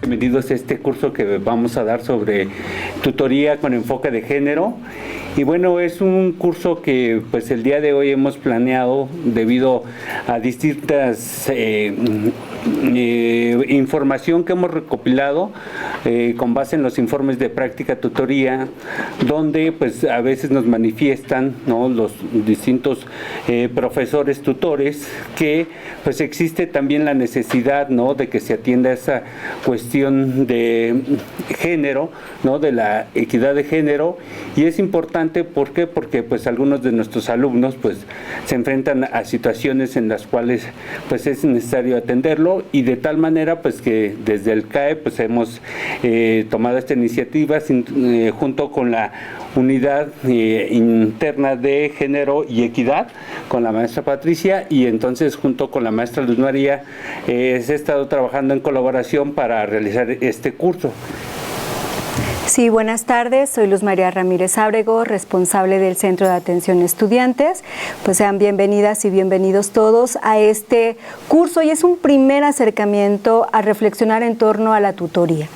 bienvenidos a este curso que vamos a dar sobre tutoría con enfoque de género. Y bueno, es un curso que pues el día de hoy hemos planeado debido a distintas información que hemos recopilado con base en los informes de práctica tutoría, donde pues a veces nos manifiestan, ¿no?, los distintos profesores tutores que pues existe también la necesidad, ¿no?, de que se atienda esa cuestión de género, ¿no?, de la equidad de género. Y es importante, ¿por qué? Porque pues algunos de nuestros alumnos pues se enfrentan a situaciones en las cuales pues es necesario atenderlo, y de tal manera pues que desde el CAE pues hemos tomado esta iniciativa junto con la unidad interna de género y equidad con la maestra Patricia, y entonces junto con la maestra Luz María se ha estado trabajando en colaboración para realizar este curso. Sí, buenas tardes, soy Luz María Ramírez Ábrego, responsable del Centro de Atención a Estudiantes. Pues sean bienvenidas y bienvenidos todos a este curso, y es un primer acercamiento a reflexionar en torno a la tutoría.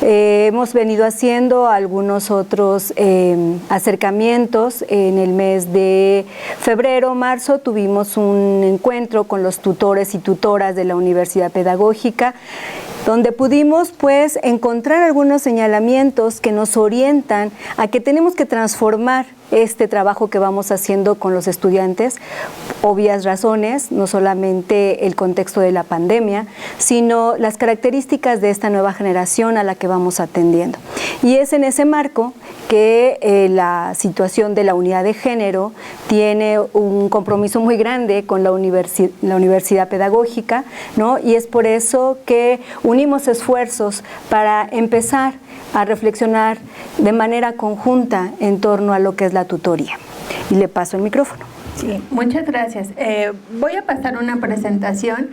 Hemos venido haciendo algunos otros acercamientos. En el mes de febrero, marzo, tuvimos un encuentro con los tutores y tutoras de la Universidad Pedagógica, donde pudimos pues encontrar algunos señalamientos que nos orientan a que tenemos que transformar este trabajo que vamos haciendo con los estudiantes, obvias razones, no solamente el contexto de la pandemia, sino las características de esta nueva generación a la que vamos atendiendo. Y es en ese marco que la situación de la unidad de género tiene un compromiso muy grande con la Universidad Pedagógica, ¿no? Y es por eso que unimos esfuerzos para empezar a reflexionar de manera conjunta en torno a lo que es la tutoría. Y le paso el micrófono. Sí, muchas gracias. Voy a pasar una presentación.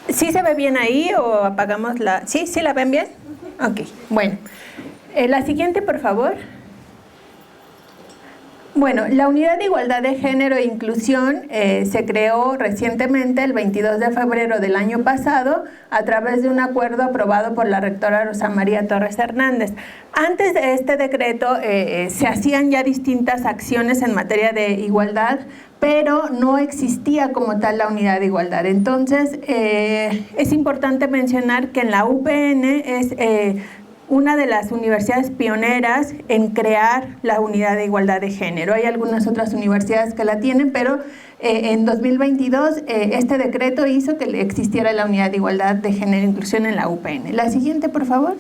¿Sí se ve bien ahí o apagamos la...? ¿Sí? ¿Sí la ven bien? Ok, bueno. La siguiente, por favor. Bueno, la Unidad de Igualdad de Género e Inclusión se creó recientemente, el 22 de febrero del año pasado, a través de un acuerdo aprobado por la rectora Rosa María Torres Hernández. Antes de este decreto se hacían ya distintas acciones en materia de igualdad, pero no existía como tal la Unidad de Igualdad. Entonces, es importante mencionar que en la UPN es una de las universidades pioneras en crear la Unidad de Igualdad de Género. Hay algunas otras universidades que la tienen, pero en 2022 este decreto hizo que existiera la Unidad de Igualdad de Género e Inclusión en la UPN. La siguiente, por favor.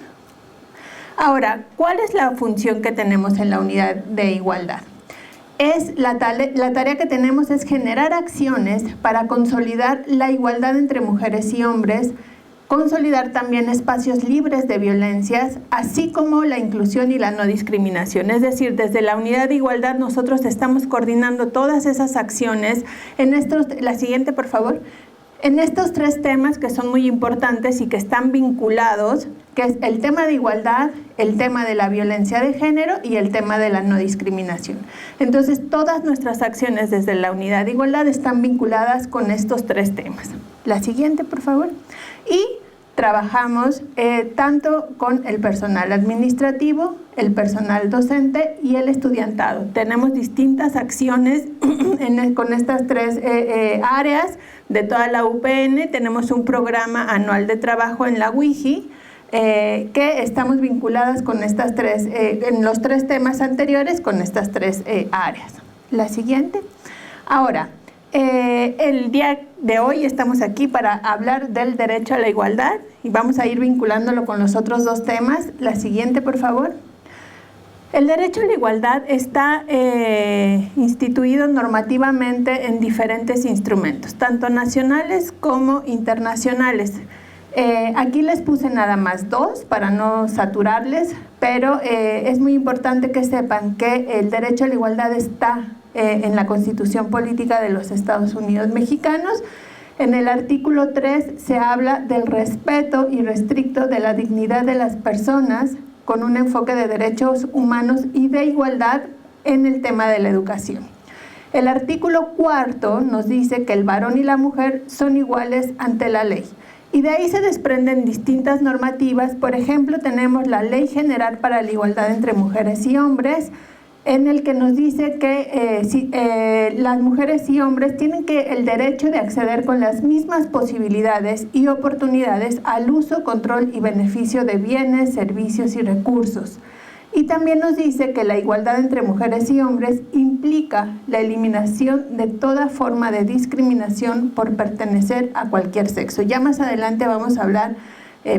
Ahora, ¿cuál es la función que tenemos en la Unidad de Igualdad? La tarea que tenemos es generar acciones para consolidar la igualdad entre mujeres y hombres, consolidar también espacios libres de violencias, así como la inclusión y la no discriminación. Es decir, desde la Unidad de Igualdad nosotros estamos coordinando todas esas acciones en estos, la siguiente por favor, en estos tres temas que son muy importantes y que están vinculados, que es el tema de igualdad, el tema de la violencia de género y el tema de la no discriminación. Entonces, todas nuestras acciones desde la Unidad de Igualdad están vinculadas con estos tres temas. La siguiente, por favor. Y trabajamos tanto con el personal administrativo, el personal docente y el estudiantado. Tenemos distintas acciones con estas tres áreas de toda la UPN. Tenemos un programa anual de trabajo en la WIGI, que estamos vinculadas con estas tres, en los tres temas anteriores, con estas tres áreas. La siguiente. Ahora, el día de hoy estamos aquí para hablar del derecho a la igualdad y vamos a ir vinculándolo con los otros dos temas. La siguiente, por favor. El derecho a la igualdad está instituido normativamente en diferentes instrumentos, tanto nacionales como internacionales. Aquí les puse nada más dos para no saturarles, pero es muy importante que sepan que el derecho a la igualdad está en la Constitución Política de los Estados Unidos Mexicanos. En el artículo 3 se habla del respeto irrestricto de la dignidad de las personas con un enfoque de derechos humanos y de igualdad en el tema de la educación. El artículo 4 nos dice que el varón y la mujer son iguales ante la ley Y de ahí se desprenden distintas normativas. Por ejemplo, tenemos la Ley General para la Igualdad entre Mujeres y Hombres, en el que nos dice que las mujeres y hombres tienen el derecho de acceder con las mismas posibilidades y oportunidades al uso, control y beneficio de bienes, servicios y recursos. Y también nos dice que la igualdad entre mujeres y hombres implica la eliminación de toda forma de discriminación por pertenecer a cualquier sexo. Ya más adelante vamos a hablar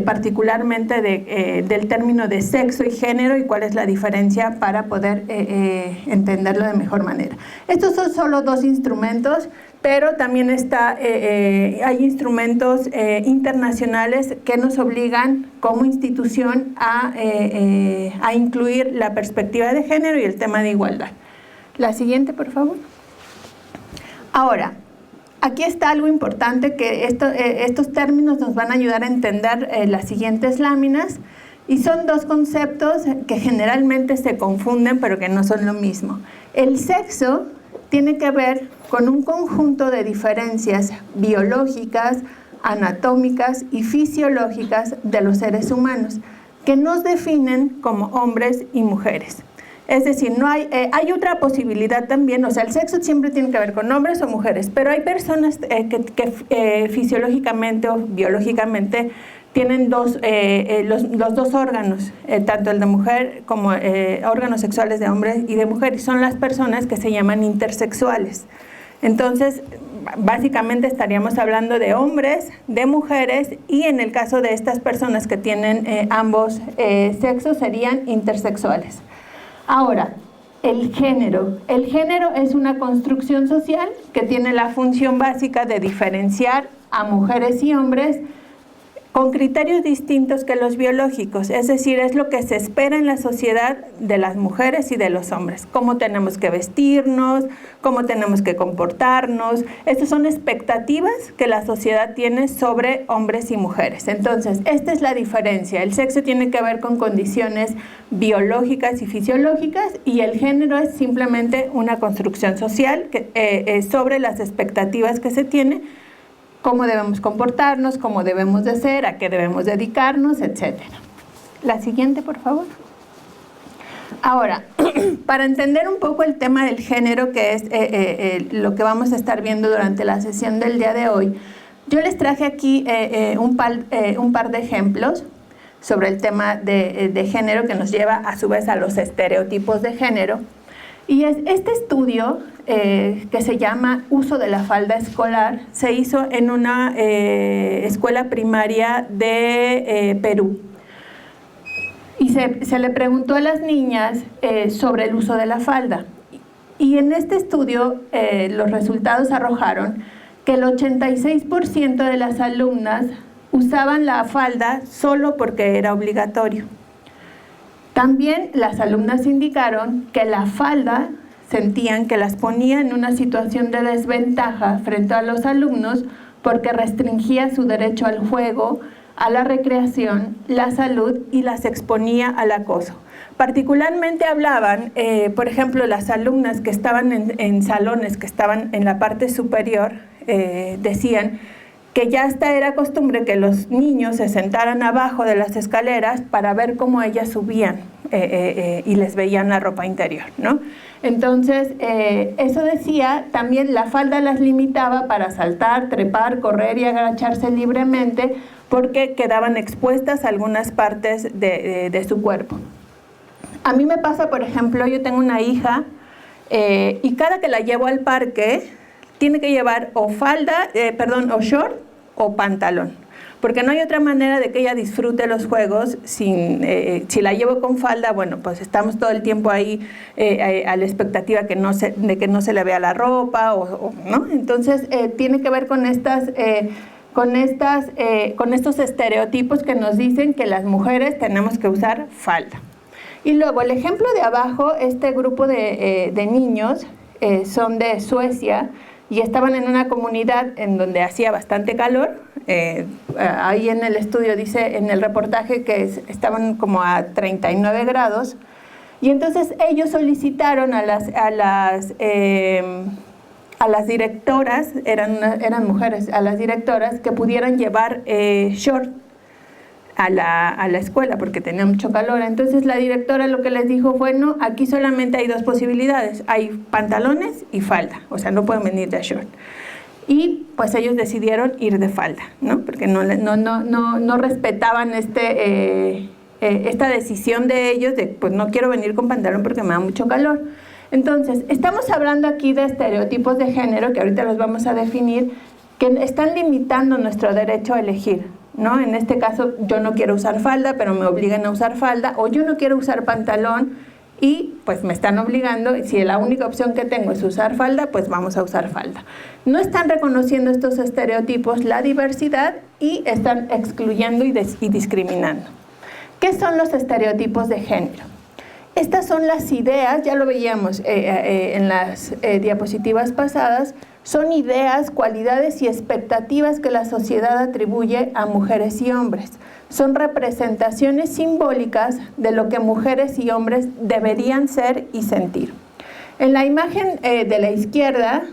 particularmente del término de sexo y género y cuál es la diferencia para poder entenderlo de mejor manera. Estos son solo 2 instrumentos, pero también hay instrumentos internacionales que nos obligan como institución a incluir la perspectiva de género y el tema de igualdad. La siguiente, por favor. Ahora, aquí está algo importante que estos términos nos van a ayudar a entender las siguientes láminas, y son 2 conceptos que generalmente se confunden pero que no son lo mismo. El sexo tiene que ver con un conjunto de diferencias biológicas, anatómicas y fisiológicas de los seres humanos que nos definen como hombres y mujeres. Es decir, no hay otra posibilidad también, o sea, el sexo siempre tiene que ver con hombres o mujeres, pero hay personas que fisiológicamente o biológicamente tienen los 2 órganos, tanto el de mujer como órganos sexuales de hombre y de mujer, y son las personas que se llaman intersexuales. Entonces, básicamente estaríamos hablando de hombres, de mujeres, y en el caso de estas personas que tienen ambos sexos serían intersexuales. Ahora, el género. El género es una construcción social que tiene la función básica de diferenciar a mujeres y hombres con criterios distintos que los biológicos, es decir, es lo que se espera en la sociedad de las mujeres y de los hombres, cómo tenemos que vestirnos, cómo tenemos que comportarnos. Estas son expectativas que la sociedad tiene sobre hombres y mujeres. Entonces, esta es la diferencia. El sexo tiene que ver con condiciones biológicas y fisiológicas, y el género es simplemente una construcción social sobre las expectativas que se tiene, cómo debemos comportarnos, cómo debemos de ser, a qué debemos dedicarnos, etc. La siguiente, por favor. Ahora, para entender un poco el tema del género, que es lo que vamos a estar viendo durante la sesión del día de hoy, yo les traje aquí un par de ejemplos sobre el tema de género, que nos lleva a su vez a los estereotipos de género. Y este estudio, que se llama Uso de la falda escolar, se hizo en una escuela primaria de Perú. Y se le preguntó a las niñas sobre el uso de la falda. Y en este estudio los resultados arrojaron que el 86% de las alumnas usaban la falda solo porque era obligatorio. También las alumnas indicaron que la falda sentían que las ponía en una situación de desventaja frente a los alumnos porque restringía su derecho al juego, a la recreación, la salud y las exponía al acoso. Particularmente hablaban, por ejemplo, las alumnas que estaban en salones que estaban en la parte superior, decían que ya hasta era costumbre que los niños se sentaran abajo de las escaleras para ver cómo ellas subían y les veían la ropa interior, ¿no? Entonces, eso decía, también la falda las limitaba para saltar, trepar, correr y agacharse libremente porque quedaban expuestas a algunas partes de su cuerpo. A mí me pasa, por ejemplo, yo tengo una hija y cada que la llevo al parque tiene que llevar o falda, o short o pantalón, porque no hay otra manera de que ella disfrute los juegos si la llevo con falda. Bueno, pues estamos todo el tiempo ahí a la expectativa de que no se le vea la ropa, ¿no? Entonces tiene que ver con estos estereotipos que nos dicen que las mujeres tenemos que usar falda. Y luego el ejemplo de abajo, este grupo de niños son de Suecia y estaban en una comunidad en donde hacía bastante calor. Ahí en el estudio dice, en el reportaje, que estaban como a 39 grados. Y entonces ellos solicitaron a a las directoras, eran mujeres, a las directoras que pudieran llevar short a la escuela porque tenía mucho calor. Entonces la directora lo que les dijo fue, no, aquí solamente hay dos posibilidades, hay pantalones y falda, o sea, no pueden venir de short. Y pues ellos decidieron ir de falda, ¿no? Porque no respetaban esta decisión de ellos de, pues no quiero venir con pantalón porque me da mucho calor. Entonces, estamos hablando aquí de estereotipos de género, que ahorita los vamos a definir, que están limitando nuestro derecho a elegir, ¿no? En este caso, yo no quiero usar falda, pero me obligan a usar falda, o yo no quiero usar pantalón y pues me están obligando, y si la única opción que tengo es usar falda, pues vamos a usar falda. No están reconociendo estos estereotipos, la diversidad, y están excluyendo y discriminando. ¿Qué son los estereotipos de género? Estas son las ideas, ya lo veíamos en las diapositivas pasadas, son ideas, cualidades y expectativas que la sociedad atribuye a mujeres y hombres. Son representaciones simbólicas de lo que mujeres y hombres deberían ser y sentir. En la imagen de la izquierda,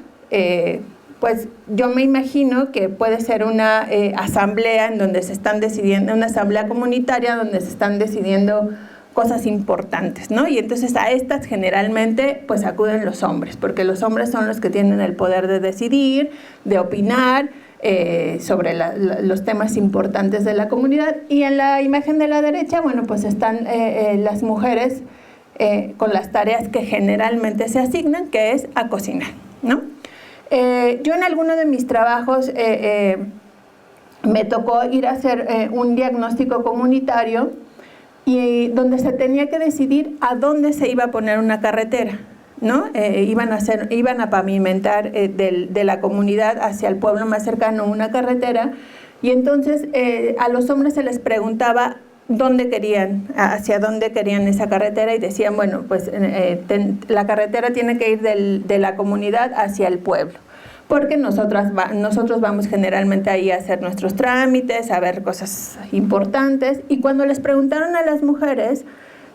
pues yo me imagino que puede ser una asamblea en donde se están decidiendo, una asamblea comunitaria donde se están decidiendo cosas importantes, ¿no? Y entonces a estas generalmente pues acuden los hombres, porque los hombres son los que tienen el poder de decidir, de opinar sobre los temas importantes de la comunidad. Y en la imagen de la derecha, bueno, pues están las mujeres con las tareas que generalmente se asignan, que es a cocinar, ¿no? Yo en alguno de mis trabajos me tocó ir a hacer un diagnóstico comunitario y donde se tenía que decidir a dónde se iba a poner una carretera, ¿no? Iban a pavimentar de la comunidad hacia el pueblo más cercano una carretera, y entonces a los hombres se les preguntaba hacia dónde querían esa carretera, y decían, bueno, pues la carretera tiene que ir de la comunidad hacia el pueblo, porque nosotros vamos generalmente ahí a hacer nuestros trámites, a ver cosas importantes. Y cuando les preguntaron a las mujeres,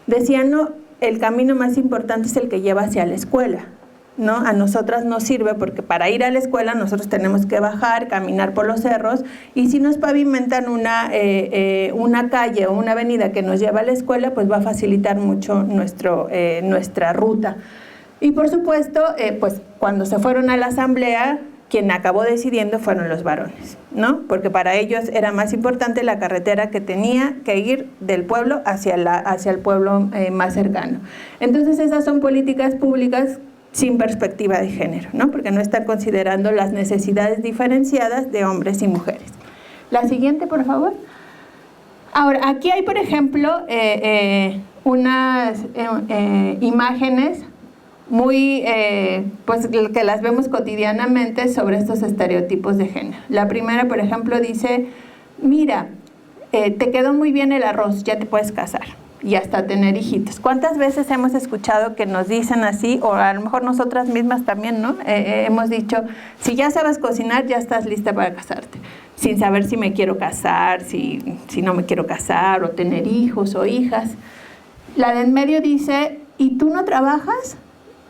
decían, no, el camino más importante es el que lleva hacia la escuela, ¿no? A nosotras nos sirve porque para ir a la escuela nosotros tenemos que bajar, caminar por los cerros, y si nos pavimentan una calle o una avenida que nos lleva a la escuela, pues va a facilitar mucho nuestra ruta. Y por supuesto, pues cuando se fueron a la asamblea, quien acabó decidiendo fueron los varones, ¿no? Porque para ellos era más importante la carretera que tenía que ir del pueblo hacia el pueblo más cercano. Entonces esas son políticas públicas sin perspectiva de género, ¿no? Porque no están considerando las necesidades diferenciadas de hombres y mujeres. La siguiente, por favor. Ahora, aquí hay, por ejemplo, unas imágenes muy, pues que las vemos cotidianamente sobre estos estereotipos de género. La primera, por ejemplo, dice, mira, te quedó muy bien el arroz, ya te puedes casar y hasta tener hijitos. ¿Cuántas veces hemos escuchado que nos dicen así, o a lo mejor nosotras mismas también, ¿no? Hemos dicho, si ya sabes cocinar, ya estás lista para casarte, sin saber si me quiero casar, si no me quiero casar, o tener hijos o hijas. La de en medio dice, ¿y tú no trabajas?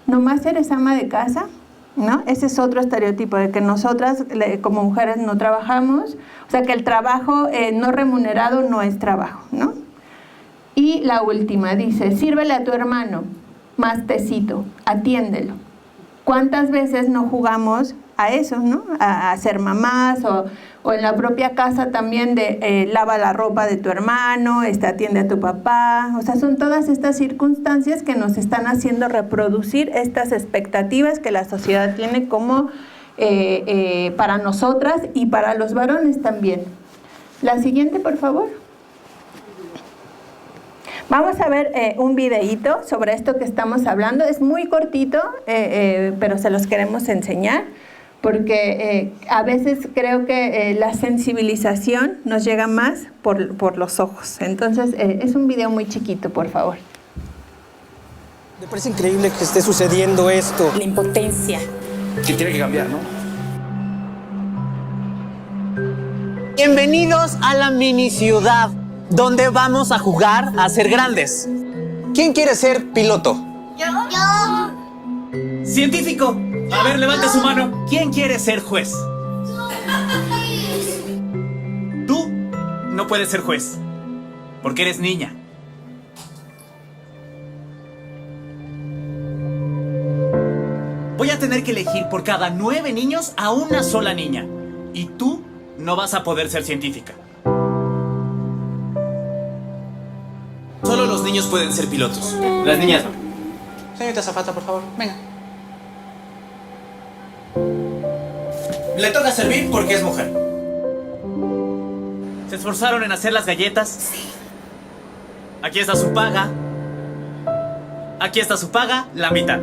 ¿Nomás eres ama de casa? ¿No? Ese es otro estereotipo de que nosotras como mujeres no trabajamos, o sea que el trabajo no remunerado no es trabajo, ¿no? Y la última dice, sírvele a tu hermano más tecito, atiéndelo. ¿Cuántas veces no jugamos a eso, ¿no? A ser mamás, o en la propia casa también de lava la ropa de tu hermano, atiende a tu papá. O sea, son todas estas circunstancias que nos están haciendo reproducir estas expectativas que la sociedad tiene como para nosotras y para los varones también. La siguiente, por favor. Vamos a ver un videíto sobre esto que estamos hablando. Es muy cortito, pero se los queremos enseñar, porque a veces creo que la sensibilización nos llega más por los ojos. Entonces, es un video muy chiquito, por favor. Me parece increíble que esté sucediendo esto. La impotencia. Que tiene que cambiar, ¿no? Bienvenidos a la mini ciudad, donde vamos a jugar a ser grandes. ¿Quién quiere ser piloto? Científico. A ver, levanta su mano. ¿Quién quiere ser juez? Tú no puedes ser juez, porque eres niña. Voy a tener que elegir por cada 9 niños a una sola niña. Y tú no vas a poder ser científica. Solo los niños pueden ser pilotos. Las niñas no. Señorita Zapata, por favor, venga. Le toca servir porque es mujer. ¿Se esforzaron en hacer las galletas? Sí. Aquí está su paga. Aquí está su paga, la mitad.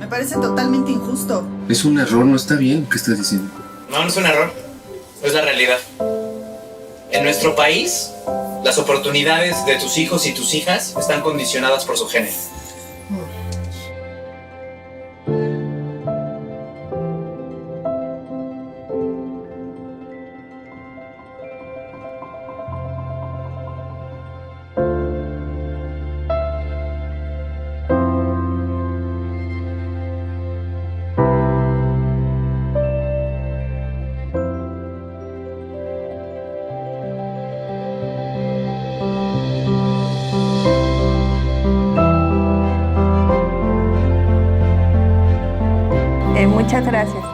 Me parece totalmente injusto. Es un error, no está bien. ¿Qué estás diciendo? No, no es un error. Es la realidad. En nuestro país, las oportunidades de tus hijos y tus hijas están condicionadas por su género. Muchas gracias.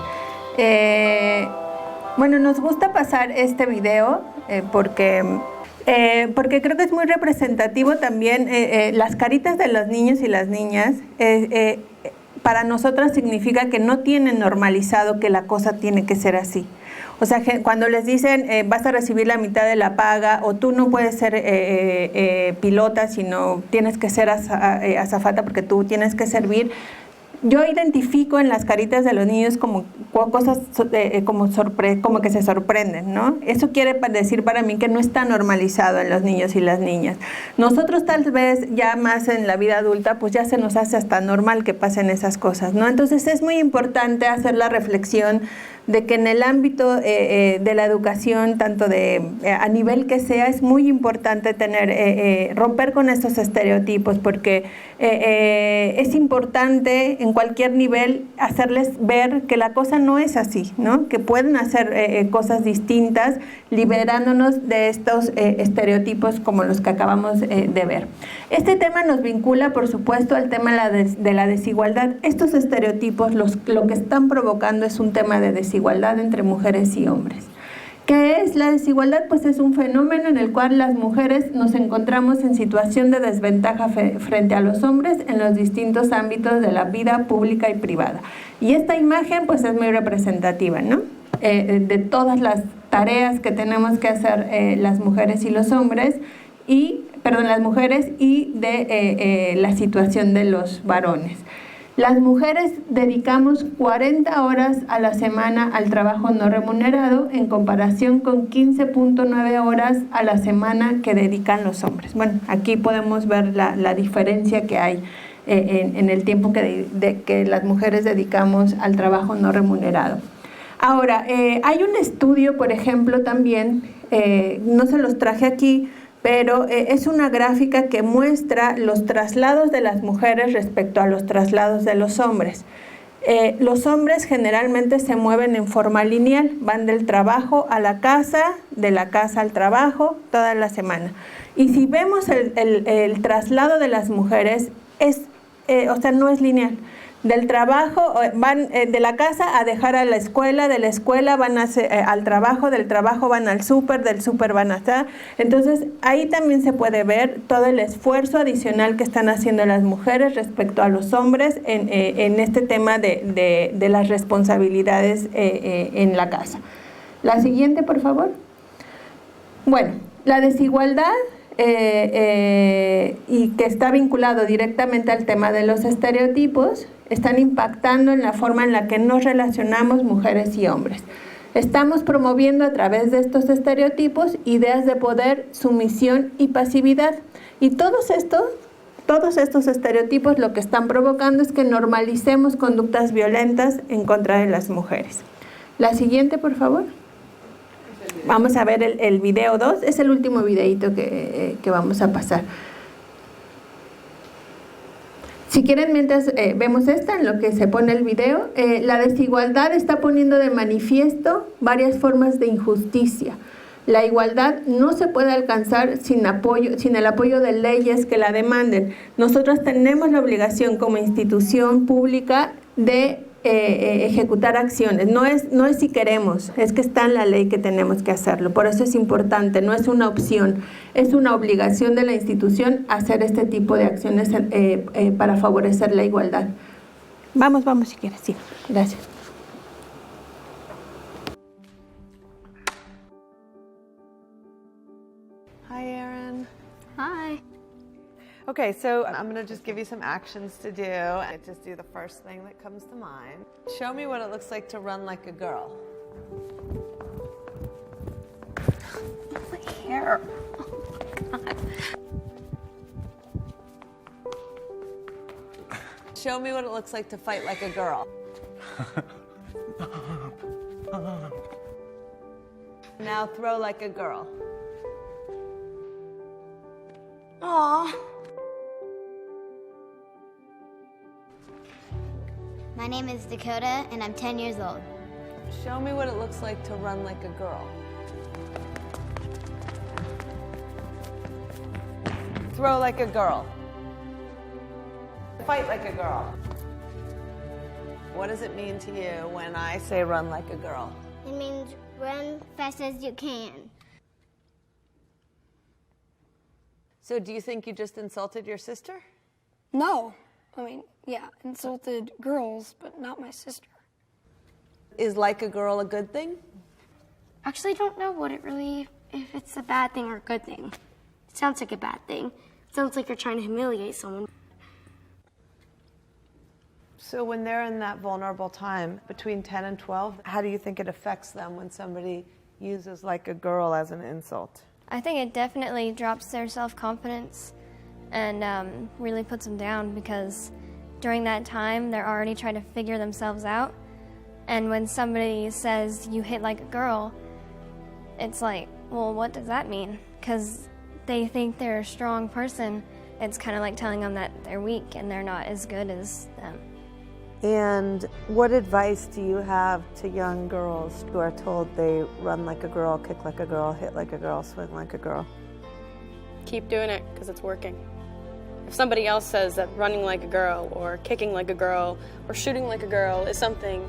Bueno, nos gusta pasar este video porque creo que es muy representativo también. Las caritas de los niños y las niñas para nosotras significa que no tienen normalizado que la cosa tiene que ser así. O sea, cuando les dicen vas a recibir la mitad de la paga o tú no puedes ser pilota, sino tienes que ser azafata porque tú tienes que servir. Yo identifico en las caritas de los niños como cosas como que se sorprenden, ¿no? Eso quiere decir para mí que no está normalizado en los niños y las niñas. Nosotros tal vez ya más en la vida adulta, pues ya se nos hace hasta normal que pasen esas cosas, ¿no? Entonces es muy importante hacer la reflexión de que en el ámbito de la educación, tanto a nivel que sea, es muy importante romper con estos estereotipos, porque es importante en cualquier nivel hacerles ver que la cosa no es así, ¿no? Que pueden hacer cosas distintas, liberándonos de estos estereotipos como los que acabamos de ver. Este tema nos vincula, por supuesto, al tema de la desigualdad. Estos estereotipos lo que están provocando es un tema de desigualdad entre mujeres y hombres. ¿Qué es la desigualdad? Pues es un fenómeno en el cual las mujeres nos encontramos en situación de desventaja frente a los hombres en los distintos ámbitos de la vida pública y privada. Y esta imagen pues es muy representativa, ¿no? De todas las tareas que tenemos que hacer las mujeres y los hombres, las mujeres y de la situación de los varones. Las mujeres dedicamos 40 horas a la semana al trabajo no remunerado en comparación con 15.9 horas a la semana que dedican los hombres. Bueno, aquí podemos ver la diferencia que hay en el tiempo que las mujeres dedicamos al trabajo no remunerado. Ahora, hay un estudio, por ejemplo, también, no se los traje aquí, pero es una gráfica que muestra los traslados de las mujeres respecto a los traslados de los hombres. Los hombres generalmente se mueven en forma lineal, van del trabajo a la casa, de la casa al trabajo, toda la semana. Y si vemos el traslado de las mujeres, no es lineal. Del trabajo, van de la casa a dejar a la escuela, de la escuela van al trabajo, del trabajo van al súper, del súper van hasta. Entonces, ahí también se puede ver todo el esfuerzo adicional que están haciendo las mujeres respecto a los hombres en este tema de las responsabilidades en la casa. La siguiente, por favor. Bueno, la desigualdad y que está vinculado directamente al tema de los estereotipos, están impactando en la forma en la que nos relacionamos mujeres y hombres. Estamos promoviendo a través de estos estereotipos ideas de poder, sumisión y pasividad. Y todos estos estereotipos lo que están provocando es que normalicemos conductas violentas en contra de las mujeres. La siguiente, por favor. Vamos a ver el video 2, es el último videito que vamos a pasar. Si quieren, mientras vemos esta, en lo que se pone el video, la desigualdad está poniendo de manifiesto varias formas de injusticia. La igualdad no se puede alcanzar sin el apoyo de leyes que la demanden. Nosotros tenemos la obligación como institución pública de ejecutar acciones. No es si queremos, es que está en la ley que tenemos que hacerlo. Por eso es importante, no es una opción, es una obligación de la institución hacer este tipo de acciones para favorecer la igualdad. Vamos si quieres, sí. Gracias. Hi, Erin. Hi. Okay, so I'm going to just give you some actions to do. And just do the first thing that comes to mind. Show me what it looks like to run like a girl. My hair. Oh, God. Show me what it looks like to fight like a girl. Now throw like a girl. Aw. My name is Dakota, and I'm 10 years old. Show me what it looks like to run like a girl. Throw like a girl. Fight like a girl. What does it mean to you when I say run like a girl? It means run fast as you can. So do you think you just insulted your sister? No. I mean, yeah, insulted girls, but not my sister. Is like a girl a good thing? Actually, don't know if it's a bad thing or a good thing. It sounds like a bad thing. It sounds like you're trying to humiliate someone. So when they're in that vulnerable time between 10 and 12, how do you think it affects them when somebody uses like a girl as an insult? I think it definitely drops their self-confidence and really puts them down, because during that time they're already trying to figure themselves out, and when somebody says you hit like a girl, it's like, well, what does that mean? Because they think they're a strong person. It's kind of like telling them that they're weak and they're not as good as them. And what advice do you have to young girls who are told they run like a girl, kick like a girl, hit like a girl, swing like a girl? Keep doing it, because it's working. If somebody else says that running like a girl or kicking like a girl or shooting like a girl is something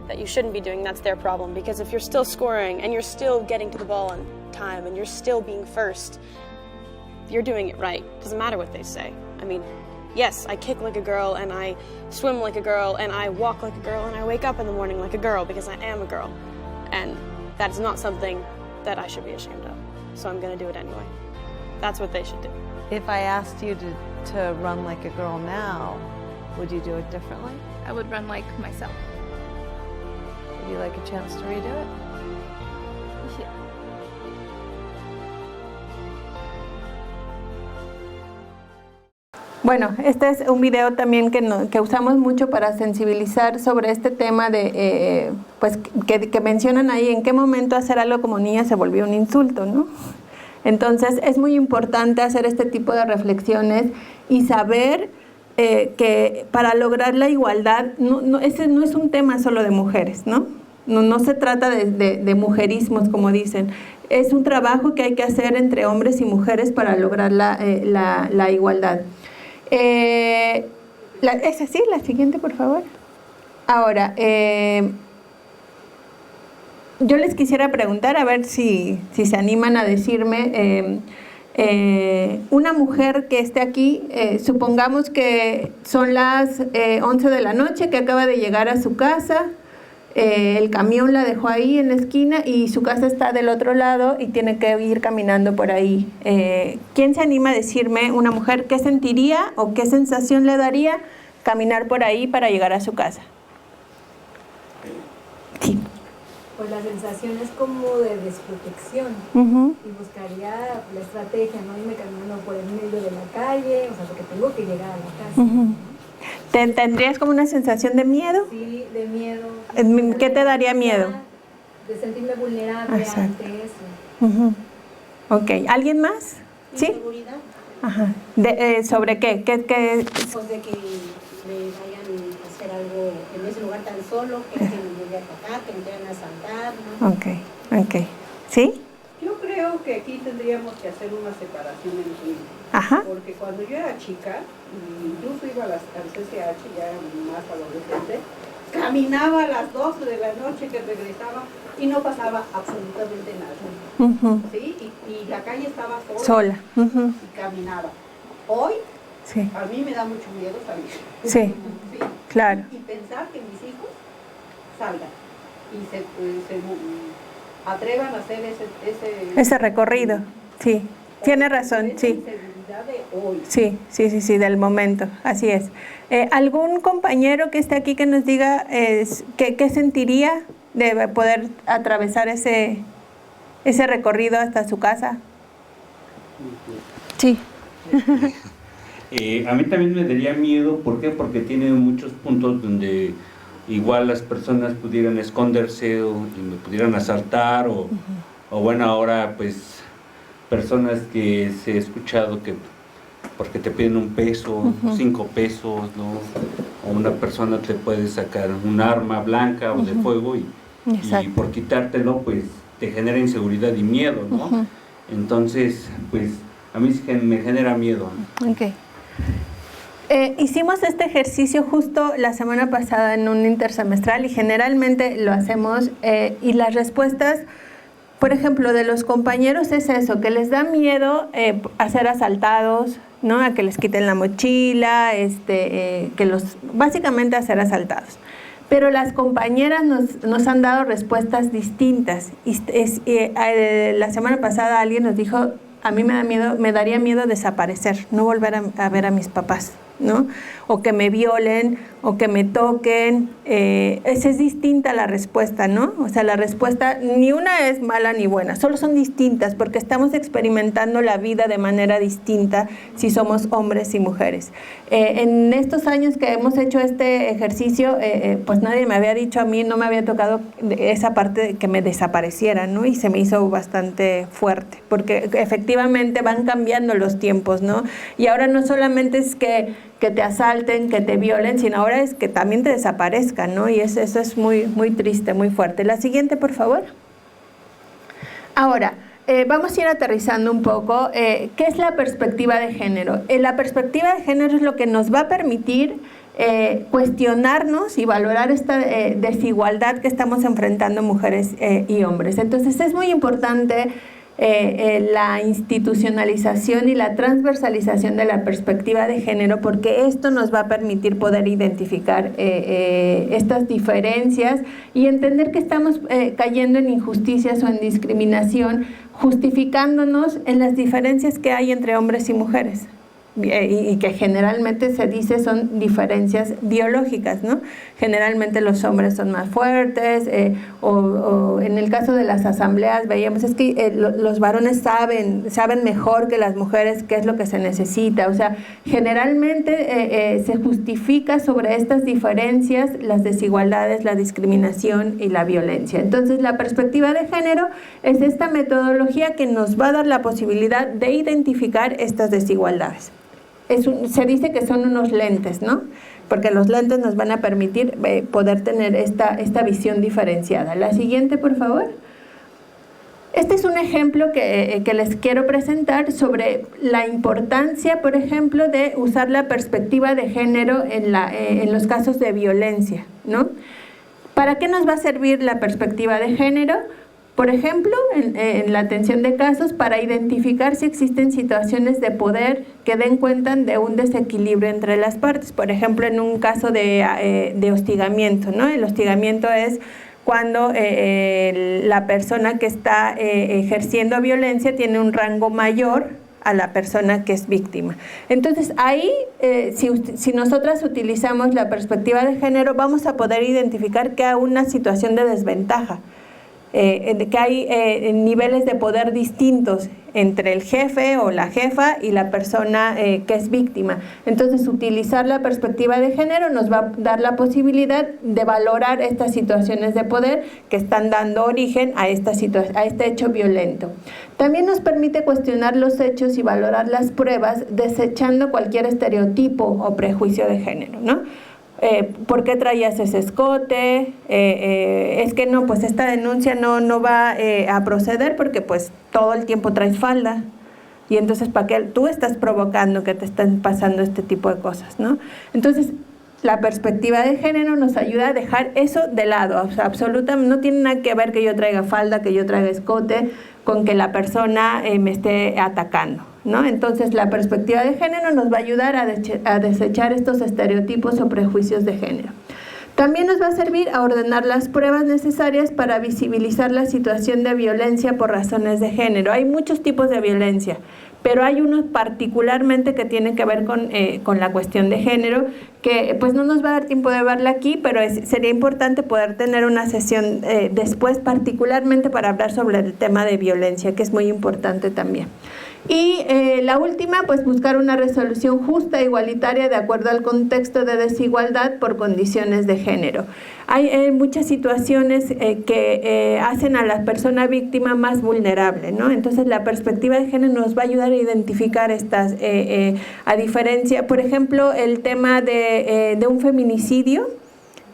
that you shouldn't be doing, that's their problem. Because if you're still scoring and you're still getting to the ball on time and you're still being first, you're doing it right. Doesn't matter what they say. I mean, yes, I kick like a girl and I swim like a girl and I walk like a girl and I wake up in the morning like a girl because I am a girl. And that is not something that I should be ashamed of. So I'm going to do it anyway. That's what they should do. If I asked you to run like a girl now, would you do it differently? I would run like myself. Would you like a chance to redo it? Yeah. Bueno, este es un video también que usamos mucho para sensibilizar sobre este tema de, pues, que mencionan ahí en qué momento hacer algo como niña se volvió un insulto, ¿no? Entonces es muy importante hacer este tipo de reflexiones y saber que para lograr la igualdad, ese no es un tema solo de mujeres, ¿no? No se trata de mujerismos, como dicen. Es un trabajo que hay que hacer entre hombres y mujeres para lograr la igualdad. Esa sí, la siguiente, por favor. Ahora, yo les quisiera preguntar, a ver si se animan a decirme, una mujer que esté aquí, supongamos que son las 11 de la noche, que acaba de llegar a su casa, el camión la dejó ahí en la esquina y su casa está del otro lado y tiene que ir caminando por ahí. ¿Quién se anima a decirme, una mujer, qué sentiría o qué sensación le daría caminar por ahí para llegar a su casa? Sí. Pues la sensación es como de desprotección, y buscaría la estrategia, no irme caminando por el medio de la calle, o sea, porque tengo que llegar a la casa. ¿Tendrías como una sensación de miedo? Sí, de miedo. ¿Qué te daría miedo? De sentirme vulnerable ante eso. Ok, ¿alguien más? ¿Sí? Inseguridad. Ajá. ¿Sobre qué? Pues de que tan solo, que me llegue hasta acá, que me vayan a asaltar, ¿no? Ok. ¿Sí? Yo creo que aquí tendríamos que hacer una separación en línea. Ajá. Porque cuando yo era chica, incluso iba al CCH, ya más adolescente, caminaba a las 12 de la noche que regresaba y no pasaba absolutamente nada. ¿Sí? Y la calle estaba sola. Y caminaba. Hoy, a mí me da mucho miedo salir. Sí, claro. Y pensar que mis hijos salgan y se atrevan a hacer ese recorrido. Sí, tiene razón, sí. Sí, del momento, así es. ¿Algún compañero que esté aquí que nos diga qué sentiría de poder atravesar ese recorrido hasta su casa? Sí. A mí también me daría miedo, ¿por qué? Porque tiene muchos puntos donde igual las personas pudieran esconderse y me pudieran asaltar o bueno, ahora pues personas que se he escuchado que porque te piden un peso, 5 pesos, ¿no? O una persona te puede sacar un arma blanca o de fuego y por quitártelo pues te genera inseguridad y miedo, ¿no? Entonces pues a mí me genera miedo. Ok. Hicimos este ejercicio justo la semana pasada en un intersemestral y generalmente lo hacemos y las respuestas, por ejemplo, de los compañeros es eso, que les da miedo a ser asaltados, ¿no? A que les quiten la mochila, básicamente a ser asaltados. Pero las compañeras nos han dado respuestas distintas. La semana pasada alguien nos dijo, a mí me daría miedo desaparecer, no volver a ver a mis papás, ¿no? O que me violen, o que me toquen. Esa es distinta la respuesta, ¿no? O sea, la respuesta ni una es mala ni buena, solo son distintas porque estamos experimentando la vida de manera distinta si somos hombres y mujeres. En estos años que hemos hecho este ejercicio, pues nadie me había dicho a mí, no me había tocado esa parte de que me desapareciera, ¿no? Y se me hizo bastante fuerte, porque efectivamente van cambiando los tiempos, ¿no? Y ahora no solamente es que te asalten, que te violen, sino ahora es que también te desaparezcan, ¿no? Y eso es muy, muy triste, muy fuerte. La siguiente, por favor. Ahora, vamos a ir aterrizando un poco. ¿Qué es la perspectiva de género? La perspectiva de género es lo que nos va a permitir cuestionarnos y valorar esta desigualdad que estamos enfrentando mujeres y hombres. Entonces, es muy importante la institucionalización y la transversalización de la perspectiva de género, porque esto nos va a permitir poder identificar estas diferencias y entender que estamos cayendo en injusticias o en discriminación, justificándonos en las diferencias que hay entre hombres y mujeres. Y que generalmente se dice son diferencias biológicas, ¿no? Generalmente los hombres son más fuertes, o en el caso de las asambleas veíamos es que los varones saben mejor que las mujeres qué es lo que se necesita. O sea, generalmente se justifica sobre estas diferencias las desigualdades, la discriminación y la violencia. Entonces, la perspectiva de género es esta metodología que nos va a dar la posibilidad de identificar estas desigualdades. Se dice que son unos lentes, ¿no? Porque los lentes nos van a permitir poder tener esta visión diferenciada. La siguiente, por favor. Este es un ejemplo que les quiero presentar sobre la importancia, por ejemplo, de usar la perspectiva de género en los casos de violencia, ¿no? ¿Para qué nos va a servir la perspectiva de género? Por ejemplo, en la atención de casos, para identificar si existen situaciones de poder que den cuenta de un desequilibrio entre las partes. Por ejemplo, en un caso de hostigamiento, ¿no? El hostigamiento es cuando la persona que está ejerciendo violencia tiene un rango mayor a la persona que es víctima. Entonces, ahí, si nosotras utilizamos la perspectiva de género, vamos a poder identificar que hay una situación de desventaja. Que hay niveles de poder distintos entre el jefe o la jefa y la persona que es víctima. Entonces, utilizar la perspectiva de género nos va a dar la posibilidad de valorar estas situaciones de poder que están dando origen a este hecho violento. También nos permite cuestionar los hechos y valorar las pruebas, desechando cualquier estereotipo o prejuicio de género, ¿no? ¿por qué traías ese escote? Es que no, pues esta denuncia no va a proceder porque pues todo el tiempo traes falda. Y entonces, ¿para qué? Tú estás provocando que te estén pasando este tipo de cosas, ¿no? Entonces, la perspectiva de género nos ayuda a dejar eso de lado. O sea, absolutamente no tiene nada que ver que yo traiga falda, que yo traiga escote, con que la persona me esté atacando, ¿no? Entonces, la perspectiva de género nos va a ayudar a desechar estos estereotipos o prejuicios de género. También nos va a servir a ordenar las pruebas necesarias para visibilizar la situación de violencia por razones de género. Hay muchos tipos de violencia, pero hay unos particularmente que tienen que ver con la cuestión de género, que pues no nos va a dar tiempo de verla aquí, pero sería importante poder tener una sesión después, particularmente para hablar sobre el tema de violencia, que es muy importante también. Y la última, pues buscar una resolución justa e igualitaria de acuerdo al contexto de desigualdad por condiciones de género. Hay muchas situaciones que hacen a la persona víctima más vulnerable, ¿no? Entonces la perspectiva de género nos va a ayudar a identificar estas, a diferencia, por ejemplo, el tema de un feminicidio.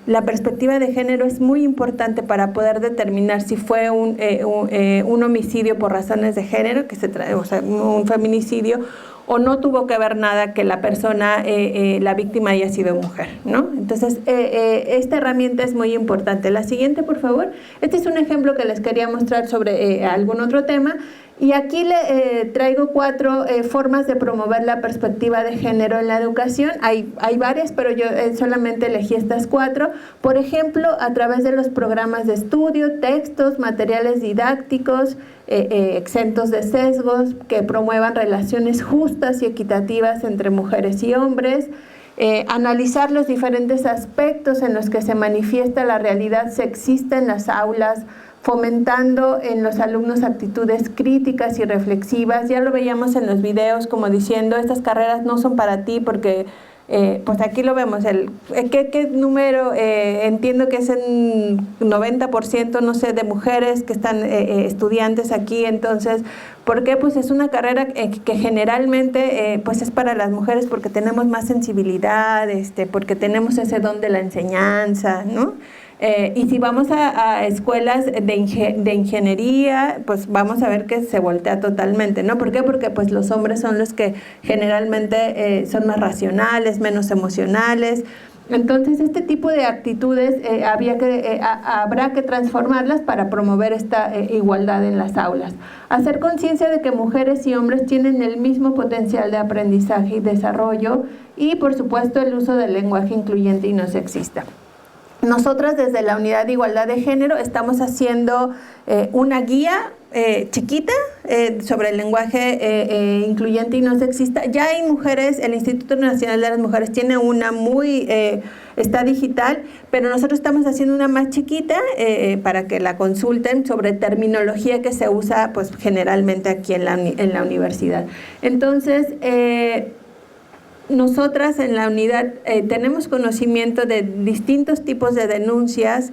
La perspectiva de género es muy importante para poder determinar si fue un homicidio por razones de género, o sea, un feminicidio, o no tuvo que ver nada que la persona, la víctima haya sido mujer, ¿no? Entonces, esta herramienta es muy importante. La siguiente, por favor. Este es un ejemplo que les quería mostrar sobre algún otro tema. Y aquí le traigo 4 formas de promover la perspectiva de género en la educación. Hay varias, pero yo solamente elegí estas 4. Por ejemplo, a través de los programas de estudio, textos, materiales didácticos, exentos de sesgos, que promuevan relaciones justas y equitativas entre mujeres y hombres. Analizar los diferentes aspectos en los que se manifiesta la realidad sexista en las aulas, fomentando en los alumnos actitudes críticas y reflexivas. Ya lo veíamos en los videos como diciendo, estas carreras no son para ti porque, pues aquí lo vemos, ¿qué número? Entiendo que es el 90%, no sé, de mujeres que están estudiantes aquí. Entonces, ¿por qué? Pues es una carrera que generalmente pues es para las mujeres porque tenemos más sensibilidad, porque tenemos ese don de la enseñanza, ¿no? Y si vamos a escuelas de ingeniería, pues vamos a ver que se voltea totalmente, ¿no? ¿Por qué? Porque pues los hombres son los que generalmente son más racionales, menos emocionales. Entonces, este tipo de actitudes habrá que transformarlas para promover esta igualdad en las aulas. Hacer conciencia de que mujeres y hombres tienen el mismo potencial de aprendizaje y desarrollo y, por supuesto, el uso del lenguaje incluyente y no sexista. Nosotras desde la Unidad de Igualdad de Género estamos haciendo una guía chiquita sobre el lenguaje incluyente y no sexista. Ya hay mujeres, el Instituto Nacional de las Mujeres tiene una está digital, pero nosotros estamos haciendo una más chiquita para que la consulten sobre terminología que se usa pues generalmente aquí en la universidad. Entonces, nosotras en la unidad tenemos conocimiento de distintos tipos de denuncias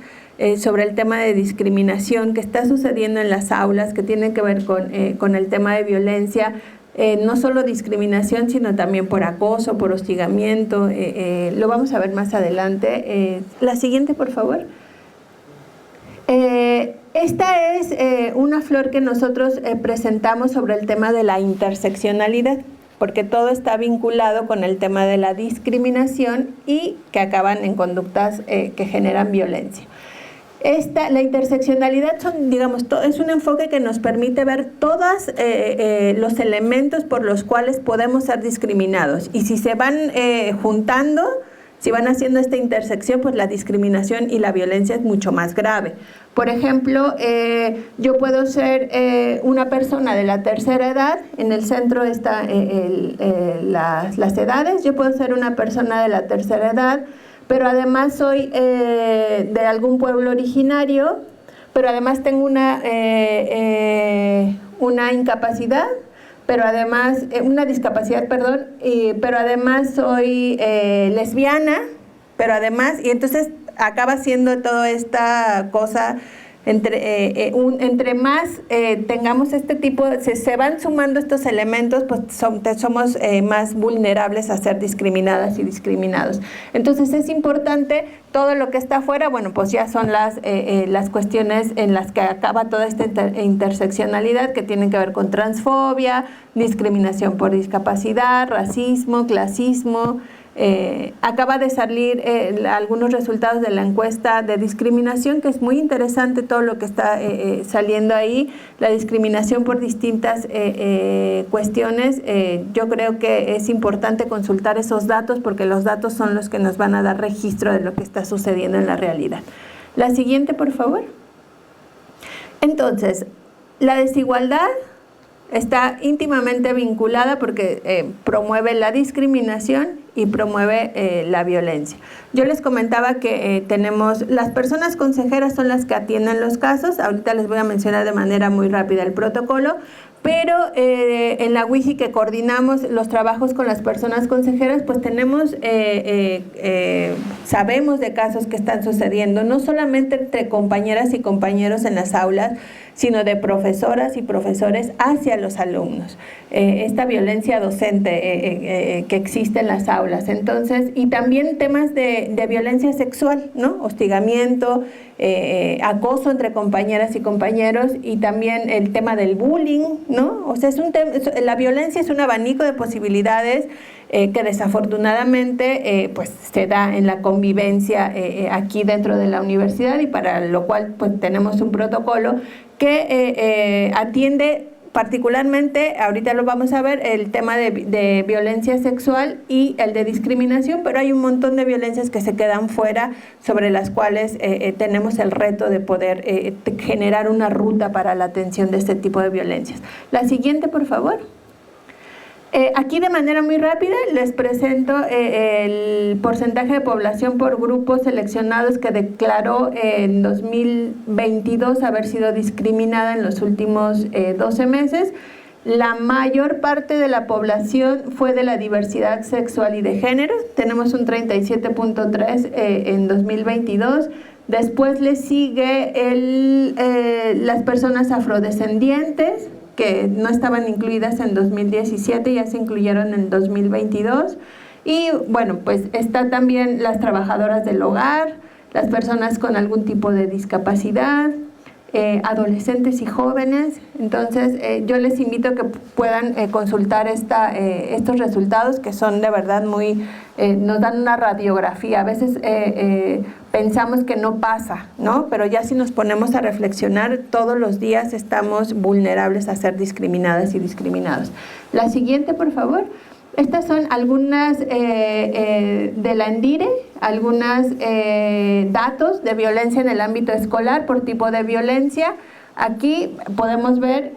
sobre el tema de discriminación que está sucediendo en las aulas, que tienen que ver con el tema de violencia, no solo discriminación, sino también por acoso, por hostigamiento. Lo vamos a ver más adelante. La siguiente, por favor. Esta es una flor que nosotros presentamos sobre el tema de la interseccionalidad, porque todo está vinculado con el tema de la discriminación y que acaban en conductas que generan violencia. La interseccionalidad es un enfoque que nos permite ver todos los elementos por los cuales podemos ser discriminados. Y si se van juntando, si van haciendo esta intersección, pues la discriminación y la violencia es mucho más grave. Por ejemplo, yo puedo ser una persona de la tercera edad, en el centro están las edades. Yo puedo ser una persona de la tercera edad, pero además soy de algún pueblo originario, pero además tengo una incapacidad, pero además, una discapacidad, perdón, pero además soy lesbiana, pero además, y entonces acaba siendo toda esta cosa entre más tengamos este tipo, se van sumando estos elementos, pues somos más vulnerables a ser discriminadas y discriminados. Entonces es importante, todo lo que está afuera, bueno, pues ya son las cuestiones en las que acaba toda esta interseccionalidad que tienen que ver con transfobia, discriminación por discapacidad, racismo, clasismo. Acaba de salir algunos resultados de la encuesta de discriminación, que es muy interesante todo lo que está saliendo ahí, la discriminación por distintas cuestiones. Yo creo que es importante consultar esos datos porque los datos son los que nos van a dar registro de lo que está sucediendo en la realidad. La siguiente, por favor. Entonces, la desigualdad está íntimamente vinculada porque promueve la discriminación y promueve la violencia. Yo les comentaba que tenemos, las personas consejeras son las que atienden los casos, ahorita les voy a mencionar de manera muy rápida el protocolo, pero en la WIJI que coordinamos los trabajos con las personas consejeras, pues tenemos, sabemos de casos que están sucediendo, no solamente entre compañeras y compañeros en las aulas, sino de profesoras y profesores hacia los alumnos. Esta violencia docente que existe en las aulas. Entonces, y también temas de violencia sexual, ¿no? Hostigamiento, acoso entre compañeras y compañeros, y también el tema del bullying, ¿no? O sea, la violencia es un abanico de posibilidades que desafortunadamente pues se da en la convivencia aquí dentro de la universidad, y para lo cual pues tenemos un protocolo que atiende particularmente, ahorita lo vamos a ver, el tema de violencia sexual y el de discriminación, pero hay un montón de violencias que se quedan fuera, sobre las cuales tenemos el reto de poder generar una ruta para la atención de este tipo de violencias. La siguiente, por favor. Aquí de manera muy rápida les presento el porcentaje de población por grupos seleccionados que declaró en 2022 haber sido discriminada en los últimos 12 meses. La mayor parte de la población fue de la diversidad sexual y de género, tenemos un 37.3 en 2022. Después le sigue las personas afrodescendientes, que no estaban incluidas en 2017, ya se incluyeron en 2022. Y bueno, pues está también las trabajadoras del hogar, las personas con algún tipo de discapacidad, adolescentes y jóvenes. Entonces yo les invito a que puedan consultar estos resultados, que son de verdad muy, nos dan una radiografía. A veces pensamos que no pasa, ¿no? Pero ya si nos ponemos a reflexionar, todos los días estamos vulnerables a ser discriminadas y discriminados. La siguiente, por favor. Estas son algunas de la ENDIRE, algunos datos de violencia en el ámbito escolar por tipo de violencia. Aquí podemos ver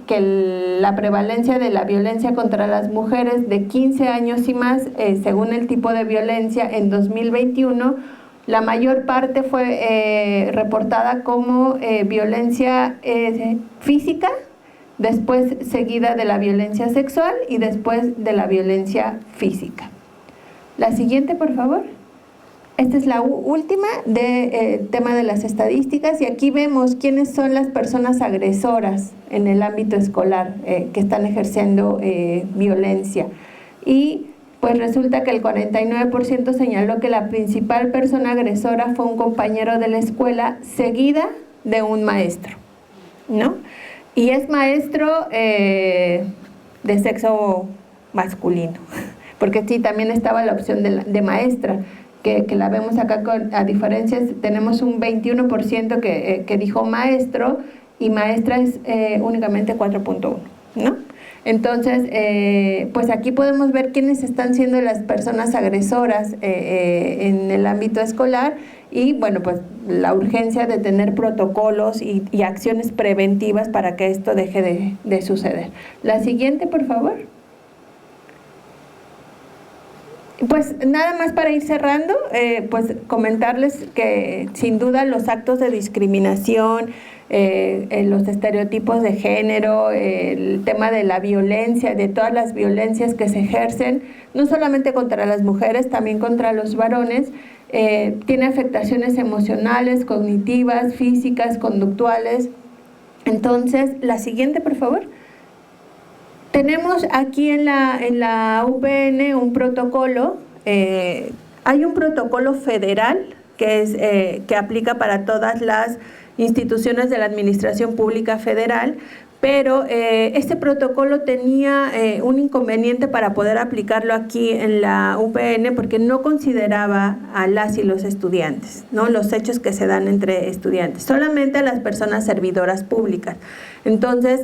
que la prevalencia de la violencia contra las mujeres de 15 años y más, según el tipo de violencia en 2021, la mayor parte fue reportada como violencia física, después seguida de la violencia sexual y después de la violencia física. La siguiente, por favor. Esta es la última del tema de las estadísticas, y aquí vemos quiénes son las personas agresoras en el ámbito escolar que están ejerciendo violencia. Y pues resulta que el 49% señaló que la principal persona agresora fue un compañero de la escuela, seguida de un maestro, ¿no? Y es maestro de sexo masculino, porque sí, también estaba la opción de maestra, que la vemos acá, a diferencia, tenemos un 21% que dijo maestro, y maestra es únicamente 4.1, ¿no? Entonces, pues aquí podemos ver quiénes están siendo las personas agresoras en el ámbito escolar, y bueno, pues la urgencia de tener protocolos y acciones preventivas para que esto deje de suceder. La siguiente, por favor. Pues nada más para ir cerrando, pues comentarles que sin duda los actos de discriminación, los estereotipos de género, el tema de la violencia, de todas las violencias que se ejercen, no solamente contra las mujeres, también contra los varones, tiene afectaciones emocionales, cognitivas, físicas, conductuales. Entonces, la siguiente, por favor. Tenemos aquí en la UPN un protocolo, hay un protocolo federal que aplica para todas las instituciones de la Administración Pública Federal, pero este protocolo tenía un inconveniente para poder aplicarlo aquí en la UPN porque no consideraba a las y los estudiantes, ¿no? Los hechos que se dan entre estudiantes, solamente a las personas servidoras públicas. Entonces,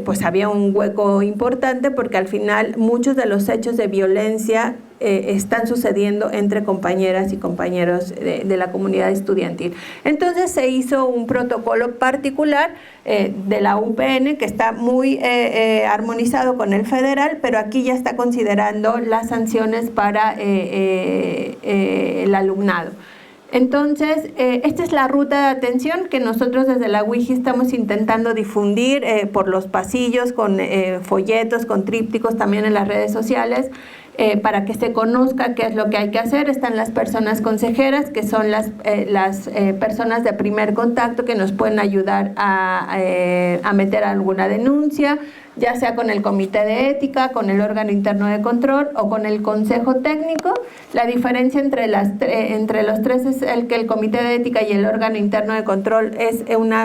pues había un hueco importante porque al final muchos de los hechos de violencia están sucediendo entre compañeras y compañeros de la comunidad estudiantil. Entonces se hizo un protocolo particular de la UPN que está muy armonizado con el federal, pero aquí ya está considerando las sanciones para el alumnado. Entonces, esta es la ruta de atención que nosotros desde la WIJI estamos intentando difundir por los pasillos, con folletos, con trípticos, también en las redes sociales, para que se conozca qué es lo que hay que hacer. Están las personas consejeras, que son las personas de primer contacto que nos pueden ayudar a meter alguna denuncia, ya sea con el comité de ética, con el órgano interno de control o con el consejo técnico. La diferencia entre los tres es que el comité de ética y el órgano interno de control